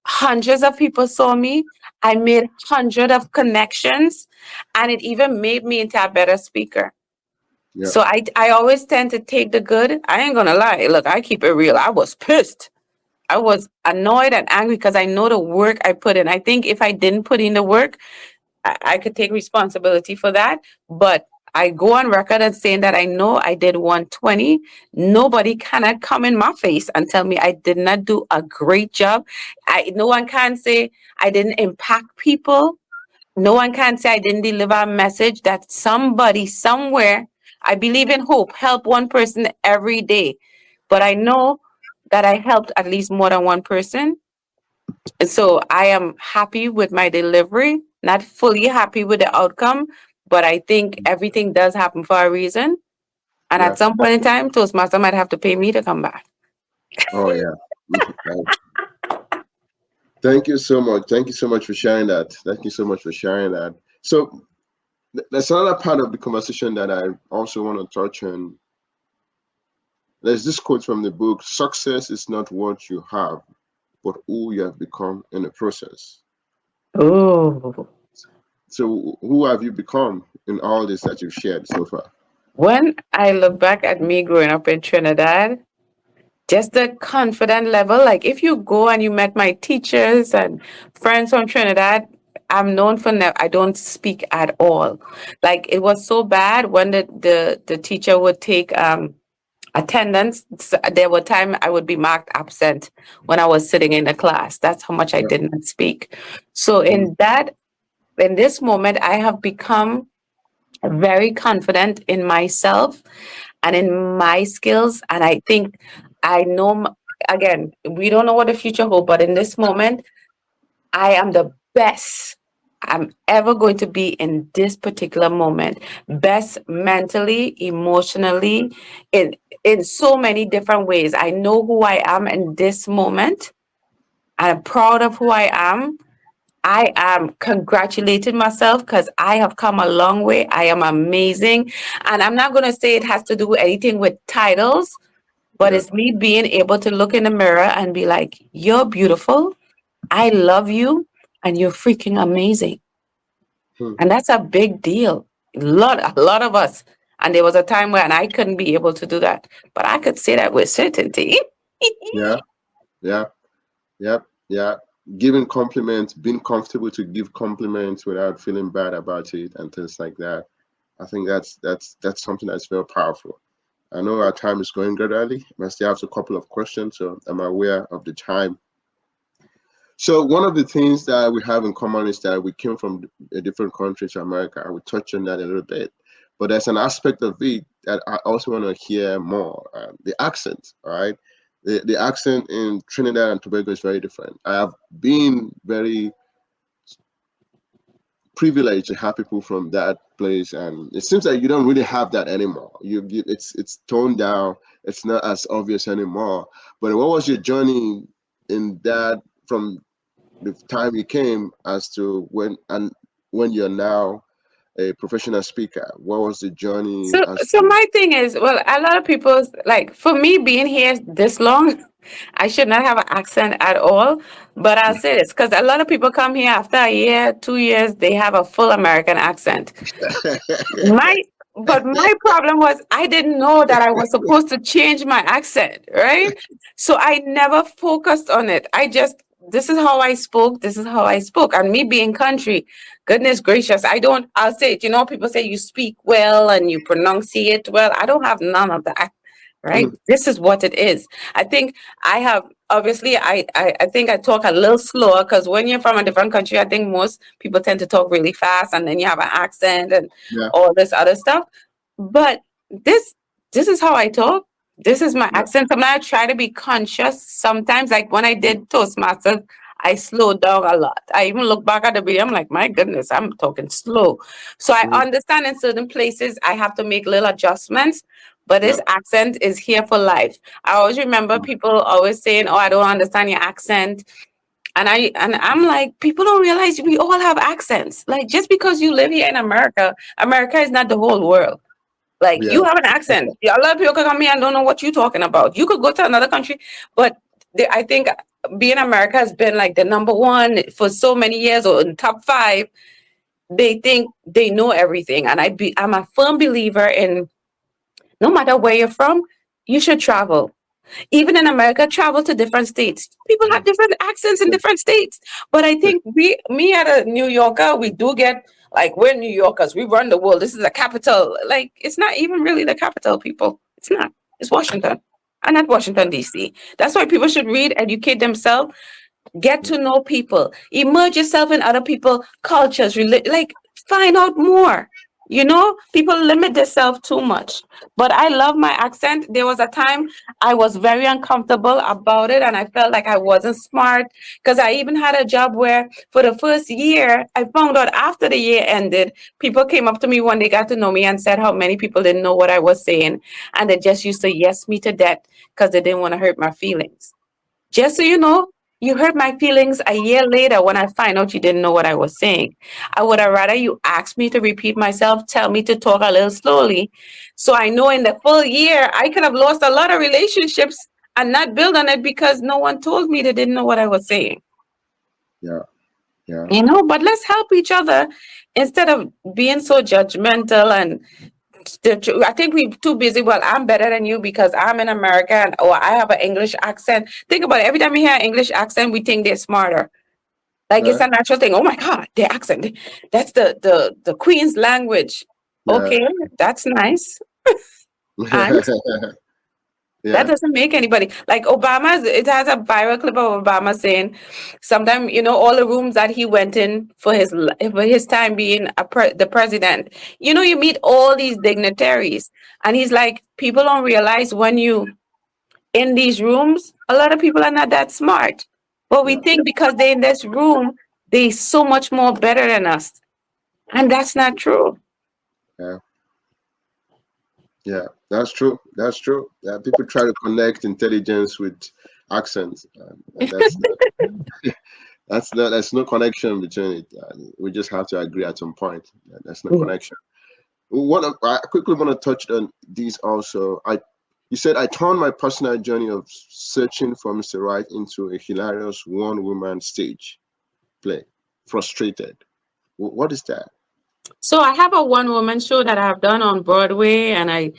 hundreds of people saw me. I made hundreds of connections, and it even made me into a better speaker. Yeah. So I always tend to take the good. I ain't gonna lie. Look, I keep it real. I was pissed. I was annoyed and angry because I know the work I put in. I think if I didn't put in the work, I could take responsibility for that. But I go on record and saying that I know I did 120. Nobody cannot come in my face and tell me I did not do a great job. No one can say I didn't impact people. No one can say I didn't deliver a message that somebody somewhere, I believe in hope, help one person every day. But I know that I helped at least more than one person. And so I am happy with my delivery, not fully happy with the outcome, but I think everything does happen for a reason. And Yeah. at some point in time, Toastmaster might have to pay me to come back. Oh, yeah. Thank you so much. Thank you so much for sharing that. Thank you so much for sharing that. So there's another part of the conversation that I also want to touch on. There's this quote from the book: "Success is not what you have, but who you have become in the process." Oh, So who have you become in all this that you've shared so far? When I look back at me growing up in Trinidad, just the confident level, like if you go and you met my teachers and friends from Trinidad, I'm known for I don't speak at all. Like it was so bad when the teacher would take attendance. There were times I would be marked absent when I was sitting in the class. That's how much I Yeah. did not speak. So Mm, in this moment, I have become very confident in myself and in my skills. And I think I know, again, we don't know what the future holds, but in this moment, I am the best I'm ever going to be in this particular moment. Best mentally, emotionally, in so many different ways. I know who I am in this moment. I'm proud of who I am. I am congratulating myself because I have come a long way. I am amazing. And I'm not going to say it has to do anything with titles, but yeah. it's me being able to look in the mirror and be like, you're beautiful. I love you. And you're freaking amazing. Hmm. And that's a big deal. A lot of us. And there was a time when I couldn't be able to do that. But I could say that with certainty. Yeah. Yeah. Yeah. Yeah. Giving compliments, being comfortable to give compliments without feeling bad about it and things like that. I think that's something that's very powerful. I know our time is going gradually. I still have a couple of questions, so I'm aware of the time. So one of the things that we have in common is that we came from a different country to America. I will touch on that a little bit, but there's an aspect of it that I also want to hear more. The accent, all right? The accent in Trinidad and Tobago is very different. I have been very privileged to have people from that place, and it seems like you don't really have that anymore. It's toned down. It's not as obvious anymore. But what was your journey in that from the time you came as to when you're now a professional speaker? What was the journey as So to? my thing is, well, a lot of people like for me being here this long, I should not have an accent at all. But I'll say this because a lot of people come here after a year, 2 years, they have a full American accent. My but my problem was I didn't know that I was supposed to change my accent, right? So I never focused on it. I just this is how I spoke, this is how I spoke. And me being country, goodness gracious, I'll say it, people say you speak well and you pronunciate well. I don't have none of that. Right? Mm, This is what it is. I think I have obviously I think I talk a little slower because when you're from a different country, I think most people tend to talk really fast and then you have an accent and yeah, all this other stuff. But this is how I talk. This is my yeah, accent. Sometimes I try to be conscious. Sometimes, like when I did Toastmasters, I slowed down a lot. I even look back at the video. I'm like, my goodness, I'm talking slow. So I mm, understand in certain places I have to make little adjustments. But yeah, this accent is here for life. I always remember mm, people always saying, "Oh, I don't understand your accent." And I'm like, people don't realize we all have accents. Like just because you live here in America, America is not the whole world. Like yeah, you have an accent. Yeah, a lot of people can come here and don't know what you're talking about. You could go to another country, but I think being America has been like the number one for so many years or in top five. They think they know everything, and I'm a firm believer in no matter where you're from, you should travel. Even in America, travel to different states. People have mm, different accents in yeah, different states. But I yeah, think me as a New Yorker, we do get like we're New Yorkers. We run the world. This is the capital. Like it's not even really the capital, people. It's not. It's Washington. And not Washington, D.C. That's why people should read, educate themselves, get mm, to know people, immerse yourself in other people cultures, like find out more. People limit themselves too much, but I love my accent. There was a time I was very uncomfortable about it and I felt like I wasn't smart because I even had a job where for the first year I found out after the year ended, people came up to me when they got to know me and said how many people didn't know what I was saying, and they just used to yes me to death because they didn't want to hurt my feelings. Just so you know, you hurt my feelings a year later when I find out you didn't know what I was saying. I would have rather you ask me to repeat myself, tell me to talk a little slowly. So I know in the full year, I could have lost a lot of relationships and not build on it because no one told me they didn't know what I was saying. yeah, yeah, But let's help each other instead of being so judgmental and I think we're too busy. Well, I'm better than you because I'm an American or I have an English accent. Think about it. Every time we hear an English accent, we think they're smarter. Like it's Yeah. a natural thing. Oh my God, their accent. That's the Queen's language. Yeah. Okay, that's nice. And that Yeah. doesn't make anybody like Obama. It has a viral clip of Obama saying, "Sometime all the rooms that he went in for his time being the president. You meet all these dignitaries, and he's like, people don't realize when you in these rooms, a lot of people are not that smart, but we Yeah. think because they're in this room, they so much more better than us, and that's not true. Yeah. Yeah. That's true. That's true. Yeah. People try to connect intelligence with accents, and that's no connection between it. We just have to agree at some point. That's no Mm. connection. I quickly want to touch on these also. You said I turned my personal journey of searching for Mr. Right into a hilarious one-woman stage play. Frustrated. What is that? So I have a one woman show that I've done on Broadway, and I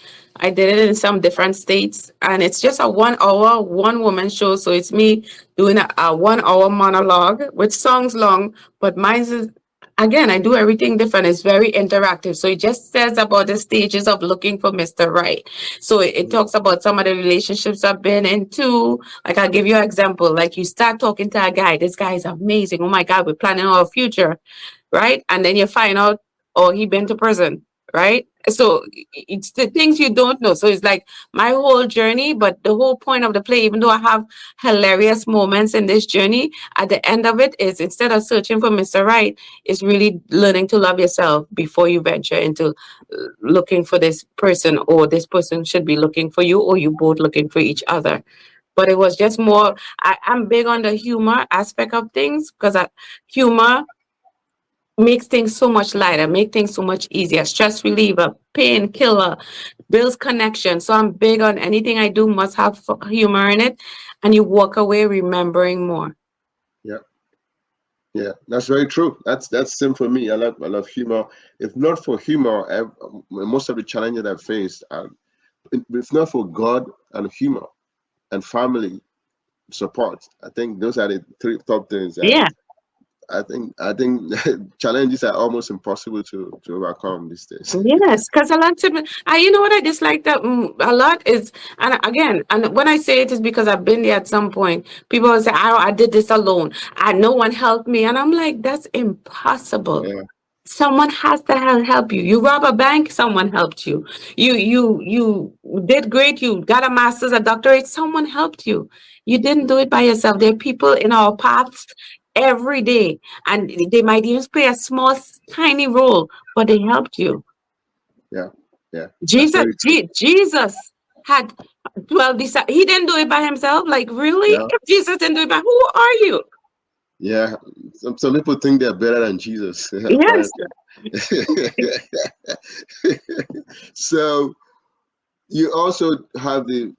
did it in some different states, and it's just a 1 hour one woman show. So it's me doing a 1 hour monologue with songs long, but mine's is, again, I do everything different. It's very interactive. So it just says about the stages of looking for Mr. Right. So it talks about some of the relationships I've been into. Like I'll give you an example. Like you start talking to a guy, this guy is amazing. Oh my God, we're planning our future, right? And then you find out, oh, he been to prison, right? So it's the things you don't know. So it's like my whole journey, but the whole point of the play, even though I have hilarious moments in this journey, at the end of it is instead of searching for Mr. Right, it's really learning to love yourself before you venture into looking for this person, or this person should be looking for you, or you both looking for each other. But it was just more, I'm big on the humor aspect of things because humor makes things so much lighter, make things so much easier, stress reliever, painkiller, builds connection. So I'm big on anything I do must have humor in it, and you walk away remembering more. Yeah. Yeah, that's very true. That's same for me. I love humor. If not for humor, most of the challenges I've faced, if not for God and humor and family support, I think those are the three top things. Yeah. I think challenges are almost impossible to overcome these days. Yes, because a lot of you know what I dislike that a lot is, and again, and when I say it is because I've been there at some point. People will say, I did this alone. No one helped me," and I'm like, that's impossible. Yeah, Someone has to help you. You rob a bank, someone helped you. You did great. You got a master's, a doctorate, someone helped you. You didn't do it by yourself. There are people in our paths every day, and they might even play a small, tiny role, but they helped you. yeah, yeah. That's Jesus, very true. Jesus had 12 disciples. He didn't do it by himself. Like, really? Yeah, If Jesus didn't do it by, who are you? yeah. Some people think they're better than Jesus, Yes. apparently. So you also have the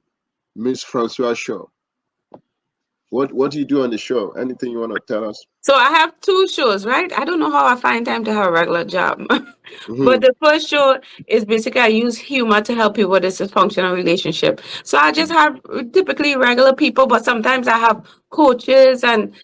Miss Francois show. What do you do on the show? Anything you want to tell us? So I have two shows, right? I don't know how I find time to have a regular job. Hmm. But the first show is basically I use humor to help people with this dysfunctional relationship. So I just have typically regular people, but sometimes I have coaches and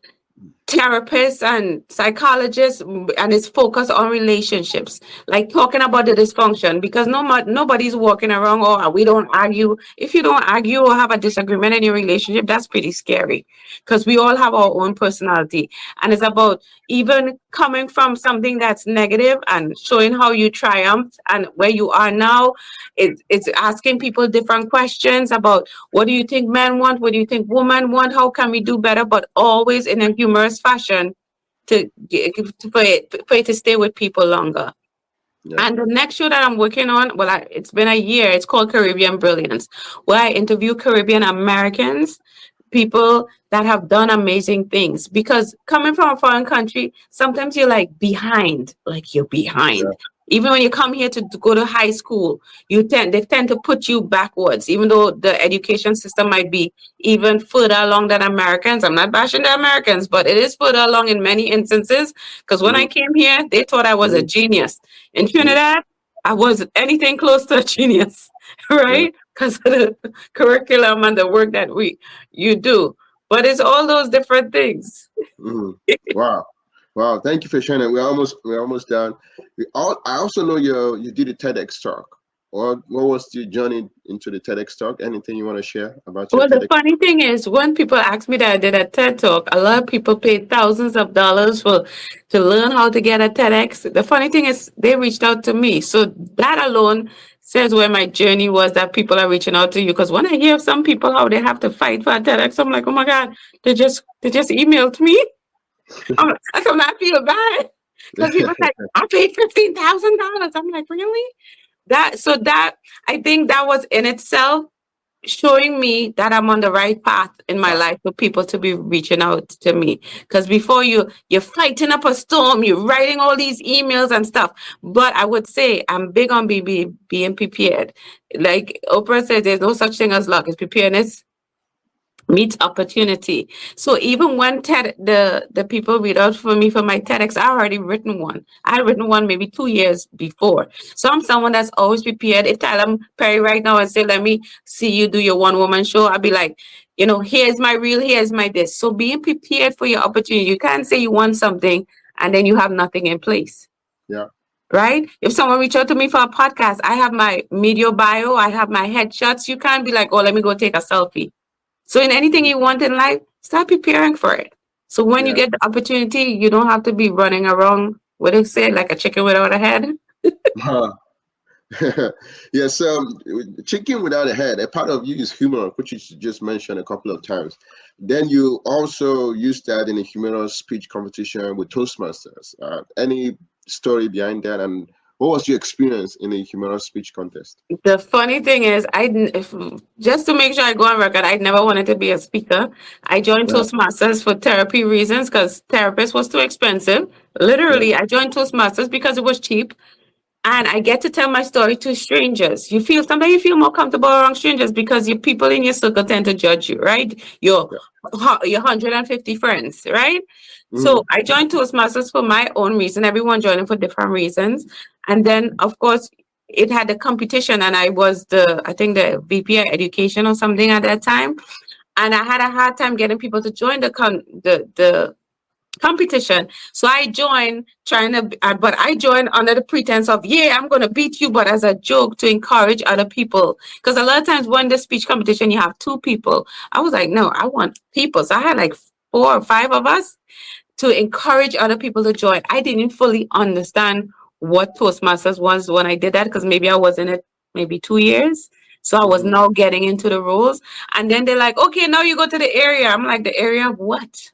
therapists and psychologists, and it's focused on relationships, like talking about the dysfunction, because nobody's walking around, oh, we don't argue. If you don't argue or have a disagreement in your relationship, that's pretty scary, because we all have our own personality, and it's about even coming from something that's negative and showing how you triumphed and where you are now. It's asking people different questions about, what do you think men want? What do you think women want? How can we do better? But always in a humorous fashion for it to stay with people longer. Yeah. And the next show that I'm working on, well, it's been a year. It's called Caribbean Brilliance, where I interview Caribbean Americans, people that have done amazing things. Because coming from a foreign country, sometimes you're like behind, like you're Yeah. behind. Even when you come here to go to high school, they tend to put you backwards, even though the education system might be even further along than Americans. I'm not bashing the Americans, but it is further along in many instances. Because when I Mm-hmm. came here, they thought I was a genius. In Trinidad, I wasn't anything close to a genius, Yeah. right? Because of the curriculum and the work that you do. But it's all those different things. Mm-hmm. Wow. Wow. Thank you for sharing. We're almost done. I also know you did a TEDx talk. What was your journey into the TEDx talk? Anything you want to share about your Well, the TEDx? funny thing is, when people ask me that I did a TED Talk, a lot of people paid thousands of dollars to learn how to get a TEDx. The funny thing is, they reached out to me. So that alone says where my journey was, that people are reaching out to you. Because when I hear of some people how they have to fight for a TEDx, I'm like, oh my God, they just emailed me. I'm not feel bad. Because people like, I paid $15,000. I'm like, really? That I think that was in itself showing me that I'm on the right path in my Wow. life for people to be reaching out to me. Because before you're fighting up a storm, you're writing all these emails and stuff. But I would say I'm big on being prepared. Like Oprah says, there's no such thing as luck. It's preparedness meets opportunity. So even when the people read out for me for my TEDx, I already written one. I had written one maybe 2 years before. So I'm someone that's always prepared. If tell them Perry right now and say, let me see you do your one woman show, I'll be like, here's my reel, here's my this. So being prepared for your opportunity. You can't say you want something and then you have nothing in place. Yeah. Right? If someone reach out to me for a podcast, I have my media bio, I have my headshots. You can't be like, oh, let me go take a selfie. So in anything you want in life, start preparing for it. So when you Yeah. get the opportunity, you don't have to be running around, what they say, like a chicken without a head. Huh. Yes. Chicken without a head. A part of you is humor, which you just mentioned a couple of times. Then you also use that in a humorous speech competition with Toastmasters. Any story behind that, and what was your experience in a humorous speech contest? The funny thing is, just to make sure I go on record, I never wanted to be a speaker. I joined Yeah. Toastmasters for therapy reasons because therapist was too expensive. Yeah. Literally, I joined Toastmasters because it was cheap. And I get to tell my story to strangers. Sometimes you feel more comfortable around strangers because your people in your circle tend to judge you, right? Yeah. Your 150 friends, right? Mm-hmm. So I joined Toastmasters for my own reason. Everyone joining for different reasons. And then, of course, it had a competition, and I was I think the VP of education or something at that time. And I had a hard time getting people to join the competition. So I joined but I joined under the pretense of, yeah, I'm going to beat you, but as a joke to encourage other people. Because a lot of times when the speech competition, you have two people. I was like, no, I want people. So I had like 4 or 5 of us to encourage other people to join. I didn't fully understand what Toastmasters was when I did that, because maybe I was in it maybe 2 years. So I was Mm-hmm. now getting into the rules. And then they're like, okay, now you go to the area. I'm like, the area of what?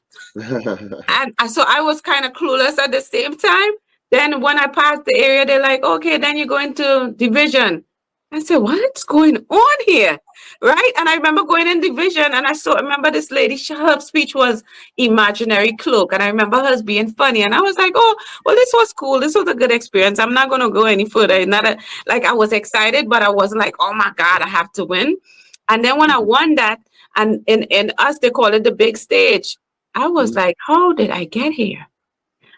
And so I was kind of clueless at the same time. Then when I passed the area, they're like, okay, then you go into division. I said, what's going on here? Right? And I remember going in division, and I remember this lady, her speech was imaginary cloak. And I remember her being funny. And I was like, oh, well, this was cool. This was a good experience. I'm not going to go any further. Like I was excited, but I wasn't like, oh my God, I have to win. And then when I won that, and in us, they call it the big stage. I was Mhm. like, how did I get here?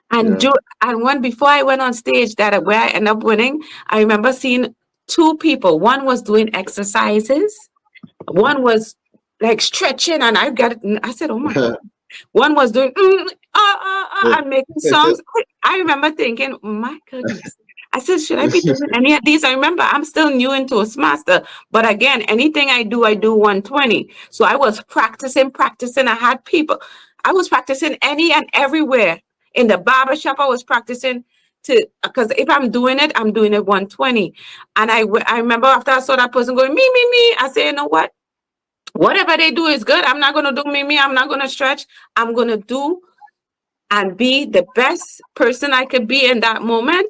And Yeah. before I went on stage, where I ended up winning, I remember seeing 2 people. One was doing exercises, one was like stretching, and I said, oh my God. One was doing and making songs. I remember thinking, my goodness. I said, should I be doing any of these? I remember I'm still new in Toastmaster, but again, anything I do 120. So I was practicing. I had people. I was practicing any and everywhere. In the barber shop, I was practicing because if I'm doing it 120. And I remember after I saw that person going, me, me, me, I said, you know what? Whatever they do is good. I'm not going to do me. I'm not going to stretch. I'm going to do and be the best person I could be in that moment.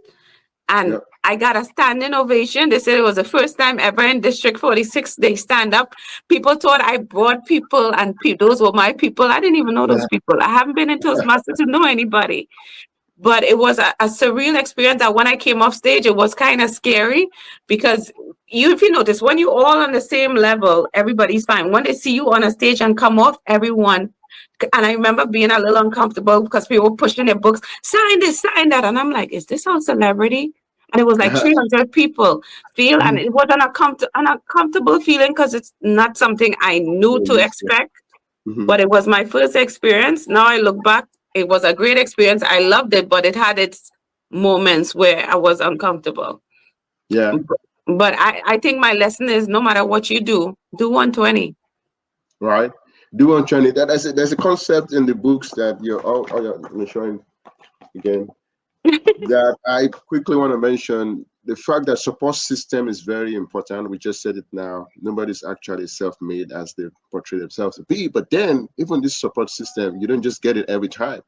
And Yep. I got a standing ovation. They said it was the first time ever in District 46 they stand up. People thought I brought people, and those were my people. I didn't even know those people. I haven't been in Toastmasters to know anybody. but it was a surreal experience that when I came off stage, it was kind of scary because if you notice, when you're all on the same level, everybody's fine. When they see you on a stage and come off, everyone, and I remember being a little uncomfortable because people were pushing their books, sign this, sign that. And I'm like, is this on celebrity? And it was like 300 people feel, and it was an uncomfortable feeling because it's not something I knew to expect, but it was my first experience. Now I look back, it was a great experience. I loved it, but it had its moments where I was uncomfortable. Yeah. But I think my lesson is no matter what you do 120. Right. Do 120. There's a concept in the books that you're let me show you again. That I quickly want to mention the fact that support system is very important. We just said it now. Nobody's actually self-made as they portray themselves to be. But then, even this support system, you don't just get it every time.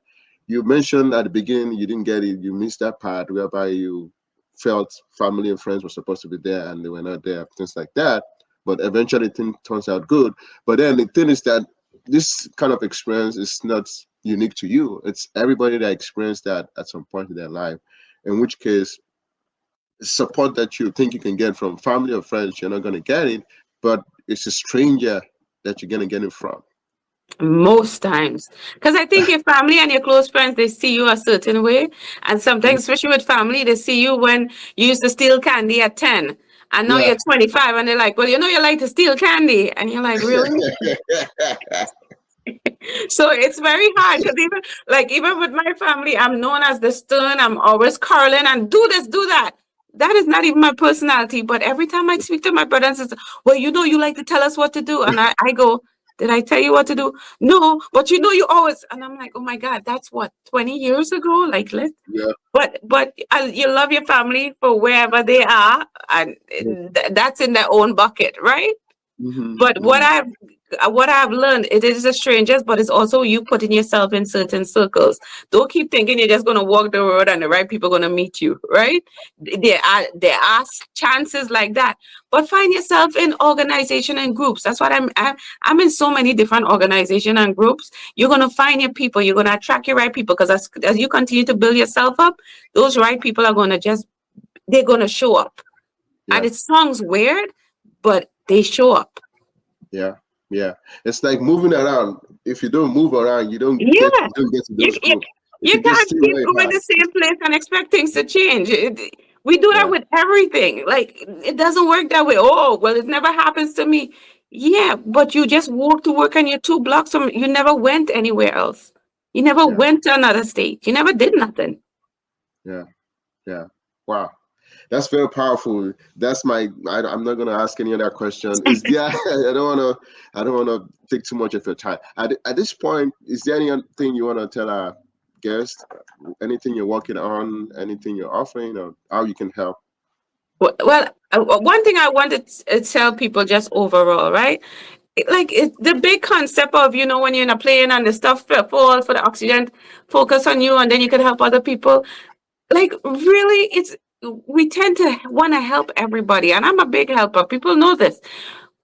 You mentioned at the beginning you didn't get it. You missed that part whereby you felt family and friends were supposed to be there and they were not there, things like that. But eventually, things turns out good. But then the thing is that this kind of experience is not unique to you. It's everybody that experienced that at some point in their life. In which case, support that you think you can get from family or friends, you're not going to get it, but it's a stranger that you're going to get it from. Most times, because I think your family and your close friends, they see you a certain way, and sometimes, especially with family, they see you when you used to steal candy at 10, and now you're 25, and they're like, well, you like to steal candy, and you're like, really? So it's very hard because even with my family, I'm known as the stern. I'm always curling and do this, do that. That is not even my personality. But every time I speak to my brother and sister, well, you like to tell us what to do, and I go, did I tell you what to do? No, but you always, and I'm like, oh my God, that's what 20 years ago. Like, but you love your family for wherever they are, and that's in their own bucket, right? But what I've learned, it is the strangers, but it's also you putting yourself in certain circles. Don't keep thinking you're just going to walk the road and the right people are going to meet you, right? There are chances like that, but find yourself in organization and groups. That's what I'm in so many different organization and groups. You're going to find your people. You're going to attract your right people because as you continue to build yourself up, those right people are going to they're going to show up. And it sounds weird, but they show up. Yeah. It's like moving around. If you don't move around, you don't get to those groups. You can't keep going the same place and expect things to change. We do that with everything. Like, it doesn't work that way. Oh, well, it never happens to me. Yeah, but you just walk to work and you're 2 blocks from, you never went anywhere else. You never went to another state. You never did nothing. Yeah. Wow. That's very powerful. That's I'm not going to ask any other question. I don't want to take too much of your time. At this point, is there anything you want to tell our guests? Anything you're working on? Anything you're offering, or how you can help? Well, one thing I want to tell people just overall, right? It's the big concept of, when you're in a plane and the stuff falls for the oxygen, focus on you, and then you can help other people. Like, really, we tend to want to help everybody, and I'm a big helper. People know this,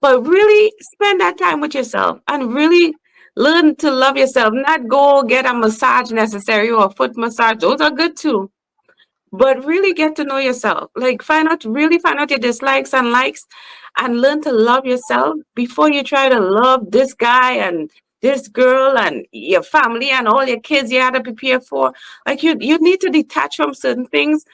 but really spend that time with yourself and really learn to love yourself. Not go get a massage necessary or a foot massage; those are good too. But really get to know yourself. Like, find out your dislikes and likes, and learn to love yourself before you try to love this guy and this girl and your family and all your kids you had to prepare for. Like, you need to detach from certain things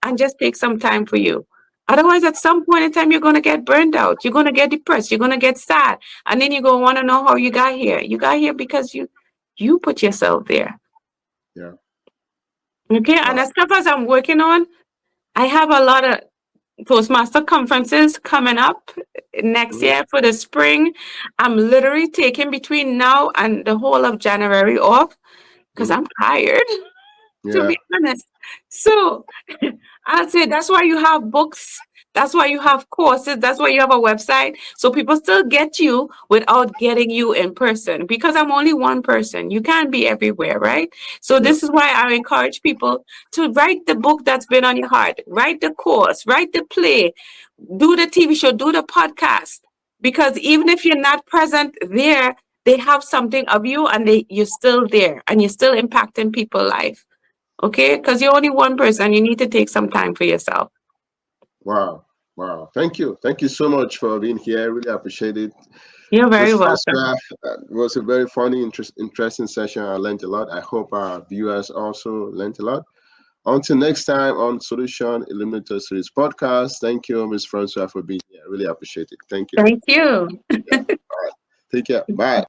and just take some time for you. Otherwise, at some point in time, you're going to get burned out. You're going to get depressed. You're going to get sad. And then you're going to want to know how you got here. You got here because you put yourself there. Yeah. Okay. Wow. And as stuff as I'm working on, I have a lot of Toastmaster conferences coming up next year for the spring. I'm literally taking between now and the whole of January off because I'm tired, to be honest. So I'll say that's why you have books. That's why you have courses. That's why you have a website. So people still get you without getting you in person, because I'm only one person. You can't be everywhere, right? So this is why I encourage people to write the book that's been on your heart, write the course, write the play, do the TV show, do the podcast. Because even if you're not present there, they have something of you and you're still there and you're still impacting people's life. Okay? Because you're only one person. You need to take some time for yourself. Wow. Wow. Thank you. Thank you so much for being here. I really appreciate it. You're very Ms. welcome. Francois, it was a very funny, interesting session. I learned a lot. I hope our viewers also learned a lot. Until next time on Solution Eliminator Series podcast. Thank you, Ms. Francois, for being here. I really appreciate it. Thank you. Thank you. Yeah. All right. Take care. Bye.